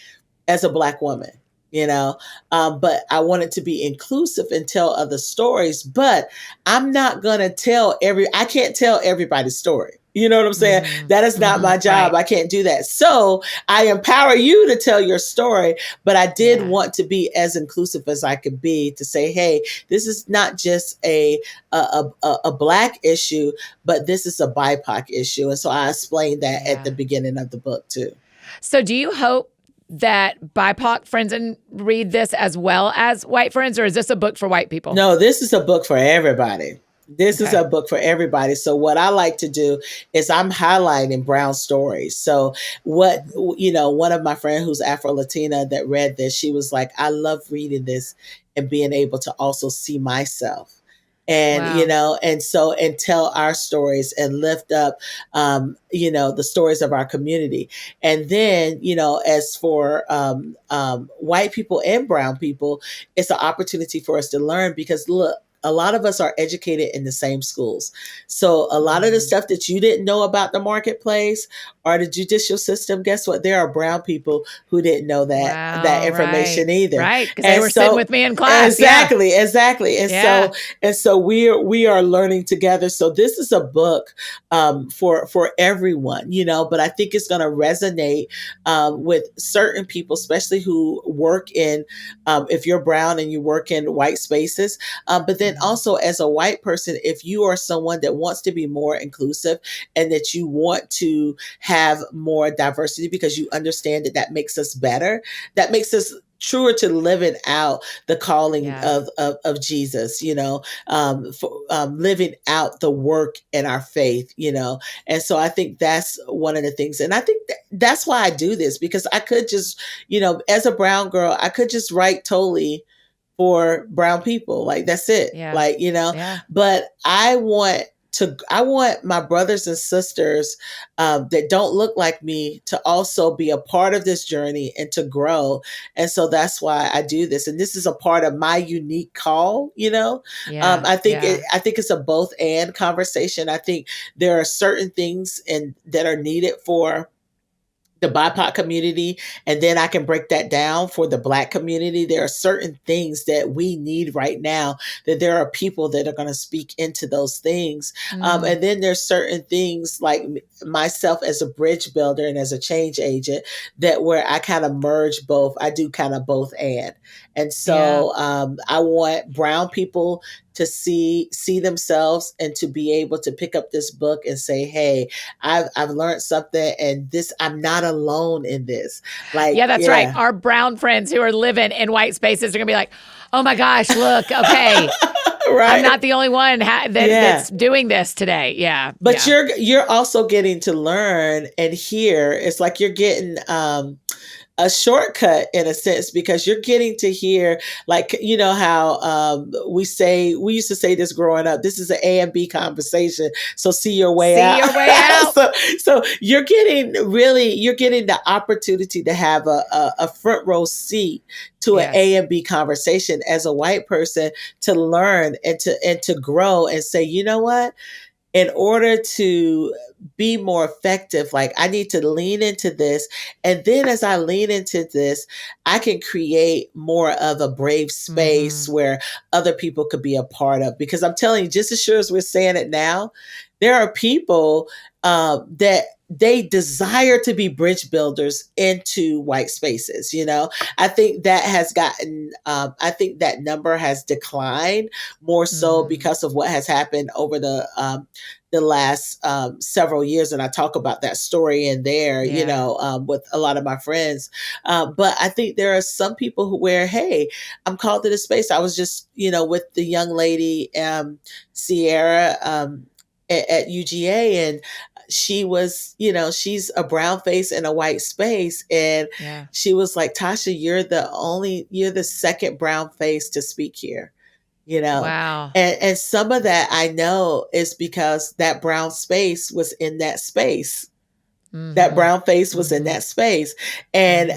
as a Black woman, you know, but I wanted to be inclusive and tell other stories. But I'm not gonna I can't tell everybody's story. You know what I'm saying? Mm-hmm. That is not Mm-hmm. my job. Right. I can't do that. So I empower you to tell your story, but I did Yeah. want to be as inclusive as I could be to say, hey, this is not just a Black issue, but this is a BIPOC issue. And so I explained that at the Yeah. beginning of the book too. So do you hope that BIPOC friends and read this as well as white friends, or is this a book for white people? No, this is a book for everybody. This is Okay. a book for everybody. So what I like to do is I'm highlighting brown stories. So what, Mhm. one of my friends who's Afro Latina that read this, she was like, I love reading this and being able to also see myself. And Wow. and tell our stories and lift up the stories of our community. And then as for white people and brown people, it's an opportunity for us to learn, because look, a lot of us are educated in the same schools. So a lot of the Mm. stuff that you didn't know about the marketplace or the judicial system, guess what? There are brown people who didn't know that Wow. Right. information either. Right. Because they And were sitting so with me in class. Yeah. exactly. And Yeah. so we are learning together. So this is a book for everyone, but I think it's going to resonate with certain people, especially who work in, if you're brown and you work in white spaces. But then Mhm. also, as a white person, if you are someone that wants to be more inclusive and that you want to have more diversity because you understand that makes us better, that makes us truer to living out the calling Yeah. of Jesus, living out the work in our faith, And so I think that's one of the things. And I think that's why I do this, because I could just, as a brown girl, I could just write totally for brown people. Like that's it. Yeah. Like, Yeah. but I want my brothers and sisters that don't look like me to also be a part of this journey and to grow. And so that's why I do this. And this is a part of my unique call, Yeah. Yeah. I think it's a both and conversation. I think there are certain things that are needed for the BIPOC community, and then I can break that down for the Black community. There are certain things that we need right now, that there are people that are going to speak into those things. Mm. And then there's certain things like myself as a bridge builder and as a change agent, that where I kind of merge both. I do kind of both and Yeah. so I want brown people to see themselves and to be able to pick up this book and say, hey, I've learned something, and this, I'm not alone in this. Like, Yeah, that's right. yeah. Our brown friends who are living in white spaces are going to be like, oh my gosh, look, okay. I'm Right. not the only one Yeah. that's doing this today. Yeah. But Yeah. you're also getting to learn and hear. It's like you're getting a shortcut in a sense, because you're getting to hear, like, how we used to say this growing up, this is an A and B conversation, so see your way See out. your way out. So you're getting the opportunity to have a front row seat to an A Yes. and B conversation as a white person, to learn and to grow and say, you know what, in order to be more effective, like I need to lean into this. And then as I lean into this, I can create more of a brave space Mm-hmm. where other people could be a part of. Because I'm telling you, just as sure as we're saying it now, there are people that they desire to be bridge builders into white spaces. I think that has gotten, I think that number has declined more so Mm-hmm. because of what has happened over the last several years. And I talk about that story in there, Yeah. with a lot of my friends. But I think there are some people where, hey, I'm called to this space. I was just, with the young lady, Sierra, at UGA, and she was, she's a brown face in a white space. And Yeah. she was like, Tasha, you're the second brown face to speak here, you know Wow. and some of that I know is because that brown space was in that space. That brown face was in that space. And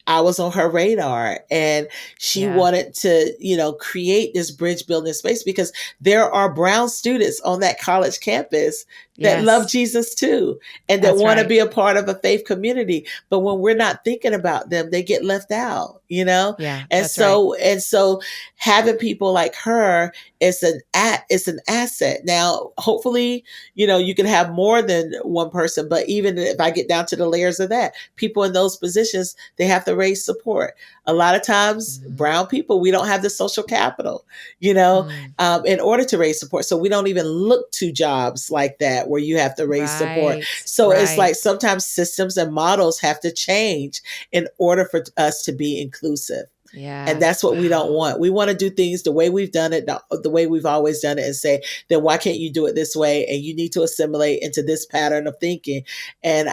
I was on her radar, and she wanted to, create this bridge building space, because there are brown students on that college campus that love Jesus too, and that want to be a part of a faith community. But when we're not thinking about them, they get left out, Yeah, and so having people like her is an asset. Now, hopefully, you can have more than one person, but even if I get down to the layers of that, people in those positions, they have to raise support. A lot of times, brown people, we don't have the social capital, in order to raise support. So we don't even look to jobs like that where you have to raise support. So it's like sometimes systems and models have to change in order for us to be inclusive. Yeah. And that's what we don't want. We want to do things the way we've done it, the way we've always done it, and say, then why can't you do it this way? And you need to assimilate into this pattern of thinking. And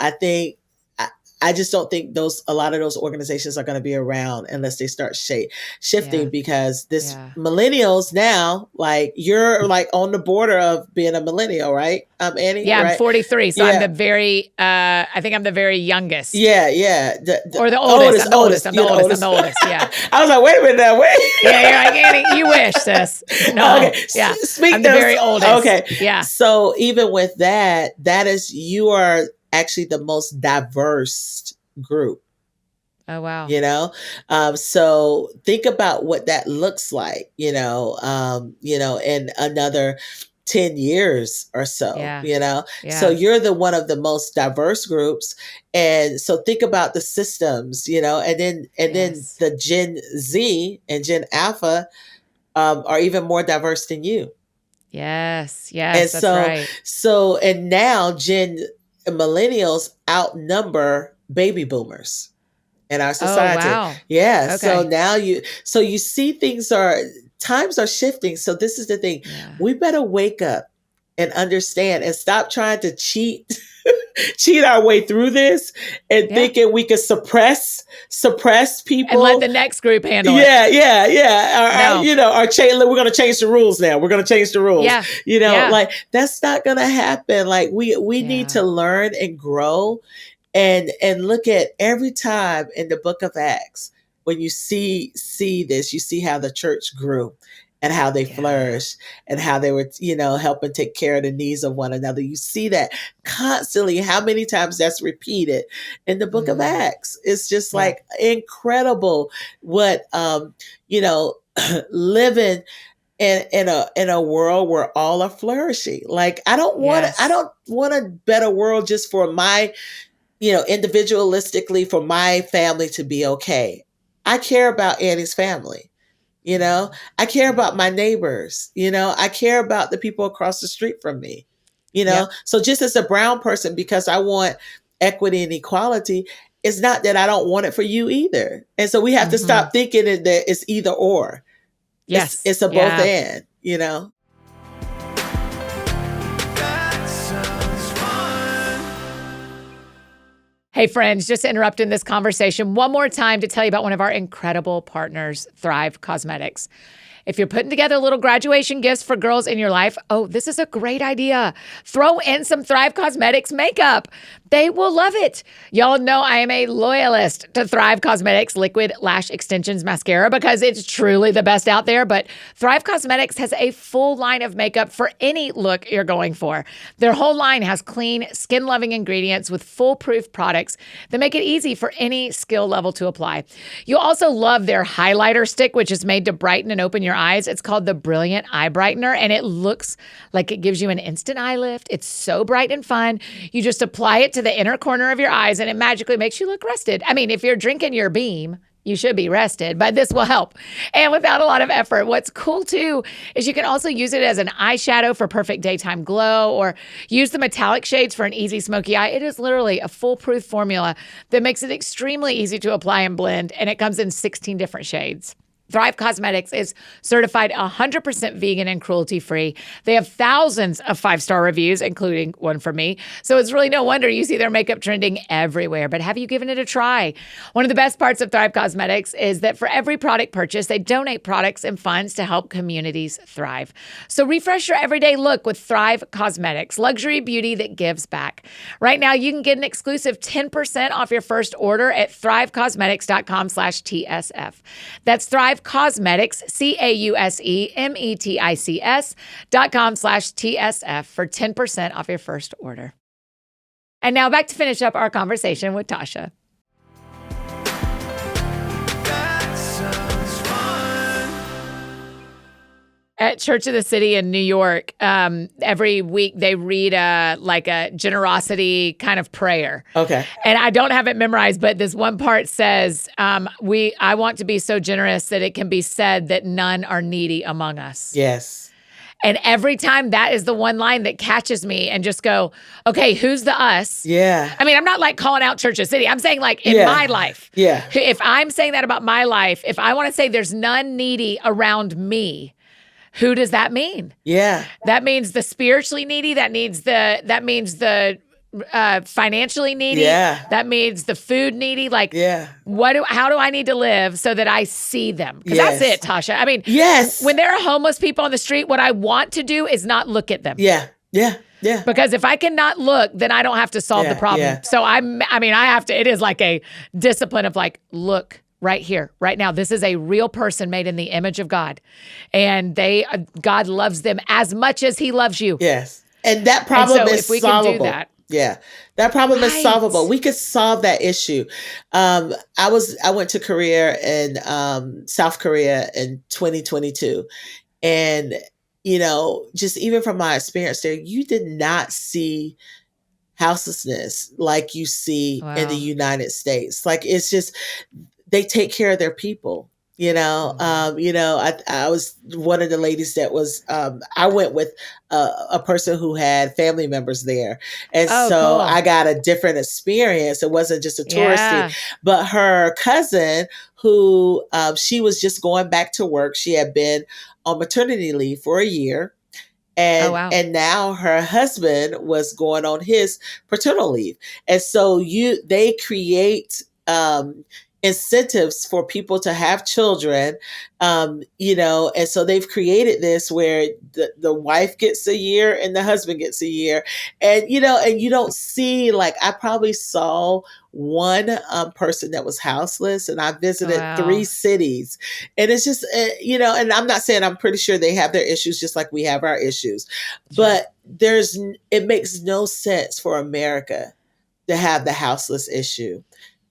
I just don't think a lot of those organizations are going to be around unless they start shifting, because millennials now, like, you're like on the border of being a millennial, right? Annie? Yeah, right? I'm 43, so I'm I think I'm the very youngest. Yeah. Or the oldest. I'm the oldest. I'm the oldest. Yeah. I was like, wait a minute now, wait. Yeah, you're like, Annie, you wish, sis. No. Okay. Yeah. I'm the very oldest. Okay. Yeah. So even with that, you are actually the most diverse group. Oh, wow. So think about what that looks like, in another 10 years or so, So you're one of the most diverse groups. And so think about the systems, and then the Gen Z and Gen Alpha are even more diverse than you. Yes, and that's right. So, and now millennials outnumber baby boomers in our society. Oh, wow. Yeah. Okay. So now you see times are shifting. So this is the thing. Yeah. We better wake up and understand and stop trying to cheat our way through this and thinking we could suppress people and let the next group handle it. Yeah. We're going to change the rules now. We're going to change the rules. Yeah. Like, that's not going to happen. Like, we need to learn and grow and look at every time in the book of Acts, when you see this, you see how the church grew and how they flourished and how they were, helping take care of the needs of one another. You see that constantly, how many times that's repeated in the book of Acts. It's just like incredible what, living in a world where all are flourishing. Like, I don't want a better world just for my, individualistically, for my family to be okay. I care about Annie's family. I care about my neighbors. I care about the people across the street from me. So just as a brown person, because I want equity and equality, it's not that I don't want it for you either. And so we have to stop thinking that it's either or. Yes. It's a both and, Hey friends, just interrupting this conversation one more time to tell you about one of our incredible partners, Thrive Cosmetics. If you're putting together little graduation gifts for girls in your life, this is a great idea. Throw in some Thrive Cosmetics makeup. They will love it. Y'all know I am a loyalist to Thrive Cosmetics Liquid Lash Extensions Mascara because it's truly the best out there. But Thrive Cosmetics has a full line of makeup for any look you're going for. Their whole line has clean, skin-loving ingredients with foolproof products that make it easy for any skill level to apply. You'll also love their highlighter stick, which is made to brighten and open your eyes. It's called the Brilliant Eye Brightener, and it looks like it gives you an instant eye lift. It's so bright and fun. You just apply it to the inner corner of your eyes, and it magically makes you look rested. I mean, if you're drinking your Beam, you should be rested, but this will help. And without a lot of effort. What's cool too is you can also use it as an eyeshadow for perfect daytime glow, or use the metallic shades for an easy smoky eye. It is literally a foolproof formula that makes it extremely easy to apply and blend, and it comes in 16 different shades. Thrive Cosmetics is certified 100% vegan and cruelty-free. They have thousands of 5-star reviews, including one from me. So it's really no wonder you see their makeup trending everywhere. But have you given it a try? One of the best parts of Thrive Cosmetics is that for every product purchase, they donate products and funds to help communities thrive. So refresh your everyday look with Thrive Cosmetics, luxury beauty that gives back. Right now, you can get an exclusive 10% off your first order at thrivecosmetics.com/TSF. That's Thrive Cosmetics, CAUSEMETICS.com/TSF for 10% off your first order. And now back to finish up our conversation with Tasha. At Church of the City in New York, every week they read a generosity kind of prayer. Okay. And I don't have it memorized, but this one part says, I want to be so generous that it can be said that none are needy among us. Yes. And every time that is the one line that catches me and just go, okay, who's the us? Yeah. I mean, I'm not like calling out Church of the City. I'm saying like in my life. Yeah. If I'm saying that about my life, if I want to say there's none needy around me, who does that mean? Yeah. That means the spiritually needy. That means the financially needy. Yeah. That means the food needy. Like, yeah. How do I need to live so that I see them? Because that's it, Tasha. I mean, yes. When there are homeless people on the street, what I want to do is not look at them. Yeah. Yeah. Yeah. Because if I cannot look, then I don't have to solve the problem. Yeah. So I have to, it is like a discipline of like, look right here, right now. This is a real person made in the image of God. And God loves them as much as he loves you. Yes. And that problem is if we solvable. can do that. Yeah. That problem is solvable. We could solve that issue. I went to Korea and South Korea in 2022. And, just even from my experience there, you did not see houselessness like you see in the United States. Like, it's just, they take care of their people. I was one of the ladies that was, I went with a person who had family members there. And so cool. I got a different experience. It wasn't just a touristy, but her cousin who, she was just going back to work. She had been on maternity leave for a year. And now her husband was going on his paternal leave. And so they create, incentives for people to have children, and so they've created this where the wife gets a year and the husband gets a year. And, and you don't see, like, I probably saw one person that was houseless, and I visited 3 cities. And it's just, and I'm not saying, I'm pretty sure they have their issues just like we have our issues, but it makes no sense for America to have the houseless issue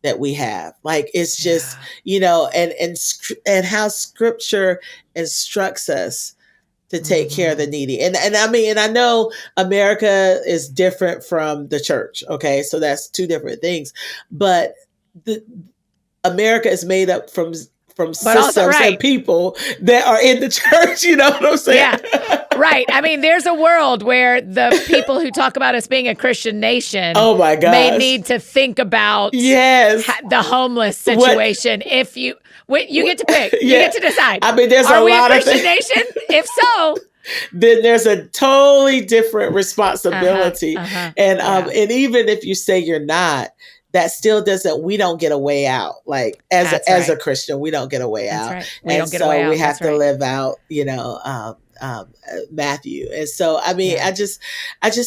that we have. Like, it's just, and how scripture instructs us to take care of the needy. And I know America is different from the church. Okay. So that's 2 different things, but America is made up from systems and people that are in the church. You know what I'm saying? Yeah. Right. I mean, there's a world where the people who talk about us being a Christian nation oh my gosh, may need to think about the homeless situation. If you get to pick, you get to decide. I mean, there's are a we lot a of Christian nation? If so, then there's a totally different responsibility. And even if you say you're not, that still we don't get a way out. Like, as a Christian, we don't get a way out. Right. We have to live out, Matthew. And so, I mean, I just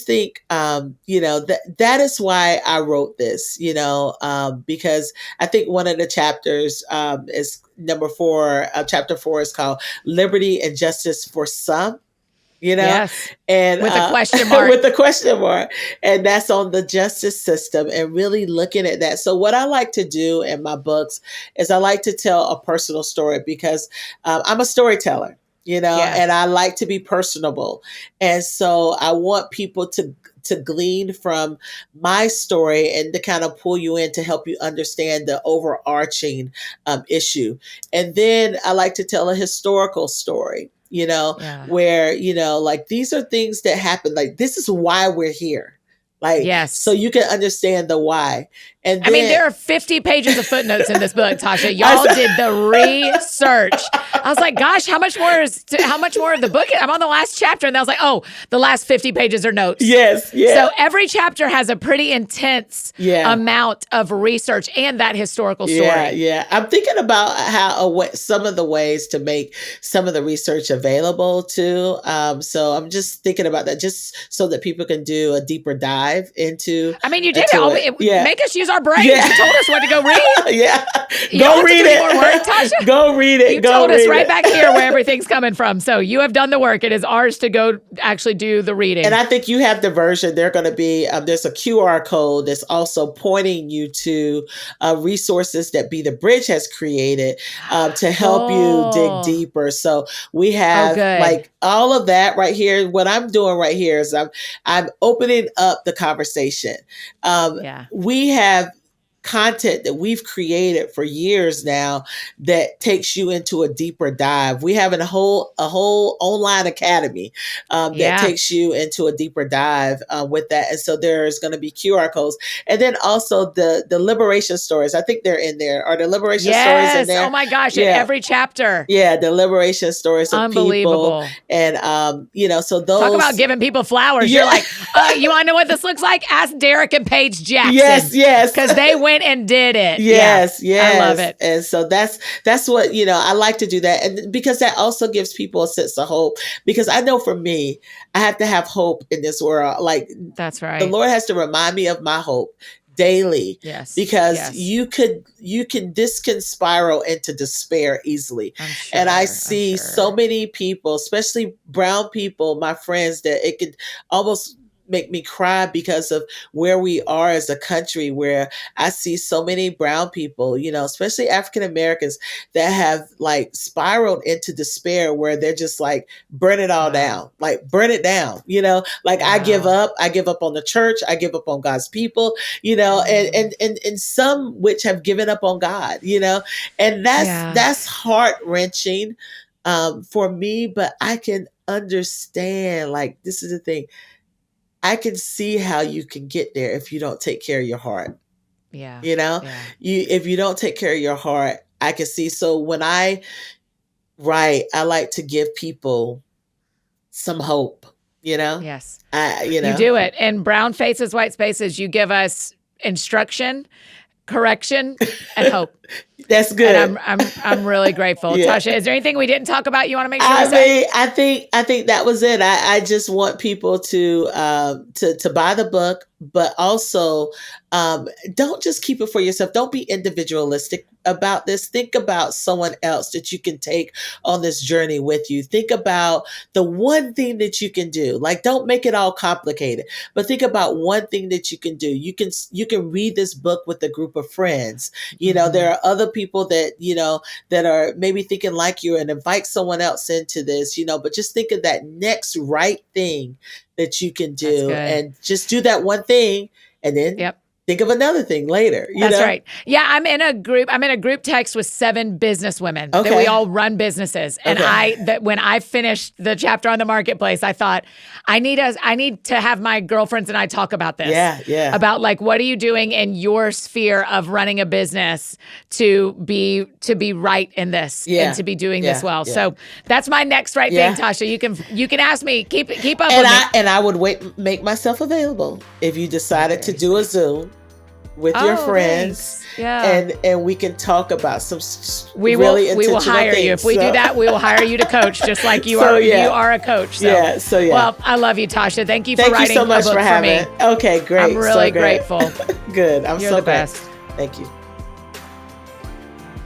think, that is why I wrote this, because I think one of the chapters is number 4, chapter 4 is called Liberty and Justice for Some. And with a question mark. With a question mark. And that's on the justice system and really looking at that. So what I like to do in my books is I like to tell a personal story because I'm a storyteller, and I like to be personable. And so I want people to glean from my story and to kind of pull you in to help you understand the overarching issue. And then I like to tell a historical story, where, like, these are things that happen. Like, this is why we're here. Like, so yes. you can understand the why. And then, I mean, there are 50 pages of footnotes in this book, Tasha. Y'all did the research. I was like, gosh, how much more of the book? I'm on the last chapter. And I was like, oh, the last 50 pages are notes. Yes. Yeah. So every chapter has a pretty intense amount of research and that historical story. Yeah. Yeah. I'm thinking about how some of the ways to make some of the research available too. So I'm just thinking about that just so that people can do a deeper dive into. I mean, you did it. Make us use our brains. Yeah. You told us what to go read. Yeah. Go read it. More work, Tasha. Go read it. You told us right back here where everything's coming from. So you have done the work. It is ours to go actually do the reading. And I think you have the version. They're going to be, there's a QR code that's also pointing you to resources that Be the Bridge has created to help you dig deeper. So we have like all of that right here. What I'm doing right here is I'm opening up the conversation. We have content that we've created for years now that takes you into a deeper dive. We have a whole online academy that takes you into a deeper dive with that. And so there's going to be QR codes. And then also the liberation stories. I think they're in there. Are the liberation stories in there? Oh my gosh, in every chapter. Yeah, the liberation stories of people. And, so those. Talk about giving people flowers. You're like, you want to know what this looks like? Ask Derek and Paige Jackson. Yes. Because they went and did it. Yes. I love it. And so that's what, I like to do that. And because that also gives people a sense of hope, because I know for me, I have to have hope in this world. Like, that's right. The Lord has to remind me of my hope daily. Yes. Because this can spiral into despair easily. And I see so many people, especially brown people, my friends, that it could almost make me cry because of where we are as a country, where I see so many brown people, especially African Americans, that have like spiraled into despair, where they're just like, burn it all down, like burn it down, I give up on the church, I give up on God's people, and some which have given up on God, and that's heart-wrenching for me, but I can understand, like, this is the thing. I can see how you can get there if you don't take care of your heart. Yeah. If you don't take care of your heart, I can see. So when I write, I like to give people some hope, Yes. You do it. In Brown Faces, White Spaces, you give us instruction, correction, and hope. That's good. And I'm really grateful. Tasha, is there anything we didn't talk about you want to make sure we say? I think that was it. I just want people to buy the book, but also don't just keep it for yourself. Don't be individualistic about this. Think about someone else that you can take on this journey with you. Think about the one thing that you can do. Like, don't make it all complicated, but think about one thing that you can do. You can read this book with a group of friends. There are other people that, that are maybe thinking like you, and invite someone else into this, but just think of that next right thing that you can do, and just do that one thing, and then think of another thing later. That's right. Yeah, I'm in a group text with 7 business women that we all run businesses. And when I finished the chapter on the marketplace, I thought, I need to have my girlfriends and I talk about this. Yeah. About, like, what are you doing in your sphere of running a business to be right in this and to be doing this well. So that's my next thing, Tasha. You can ask me, keep up with me. And I would make myself available if you decided to do a Zoom with your friends. And we can talk about some really intentional we will hire things. you. If we do that, we will hire you to coach, just like you are. You are a coach. So. Well, I love you, Tasha. Thank you for writing so much a book for having me. It. Okay, great. I'm really grateful. Good. I'm You're so the glad. best. Thank you.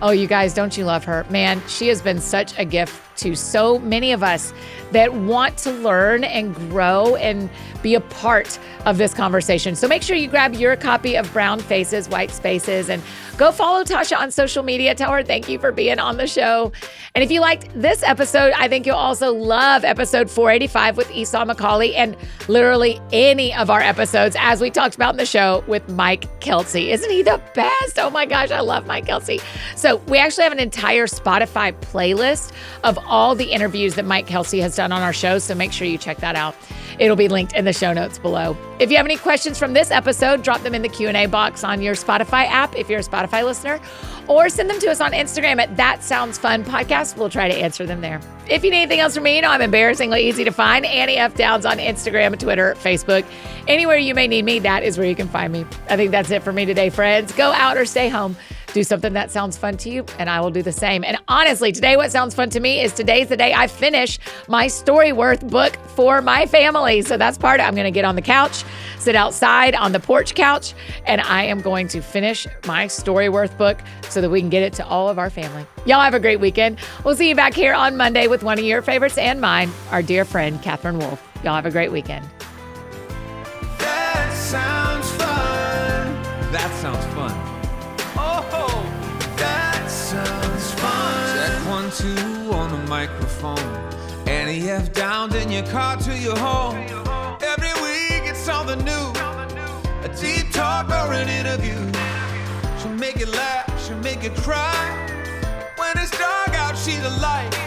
Oh, you guys, don't you love her? Man, she has been such a gift to so many of us that want to learn and grow and be a part of this conversation. So make sure you grab your copy of Brown Faces, White Spaces, and go follow Tasha on social media. Tell her thank you for being on the show. And if you liked this episode, I think you'll also love episode 485 with Esau McCauley, and literally any of our episodes, as we talked about in the show, with Mike Kelsey. Isn't he the best? Oh my gosh, I love Mike Kelsey. So we actually have an entire Spotify playlist of all the interviews that Mike Kelsey has done on our show, so make sure you check that out. It'll be linked in the show notes below. If you have any questions from this episode, drop them in the Q&A box on your Spotify app if you're a Spotify listener, or send them to us on Instagram at That Sounds Fun Podcast. We'll try to answer them there. If you need anything else from me, I'm embarrassingly easy to find. Annie F. Downs on Instagram, Twitter, Facebook. Anywhere you may need me, that is where you can find me. I think that's it for me today, friends. Go out or stay home. Do something that sounds fun to you, and I will do the same. And honestly, today what sounds fun to me is today's the day I finish my Storyworth book for my family. So that's part of it. I'm going to get on the couch, sit outside on the porch couch, and I am going to finish my Storyworth book so that we can get it to all of our family. Y'all have a great weekend. We'll see you back here on Monday with one of your favorites and mine, our dear friend, Catherine Wolfe. Y'all have a great weekend. That sounds fun. That sounds fun. Oh, that sounds fun. Check 1, 2 on the microphone. Annie F. Downs in your car to your home. Every week it's something new. A deep talk or an interview. She'll make you laugh, she'll make you cry. When it's dark out, she's a light.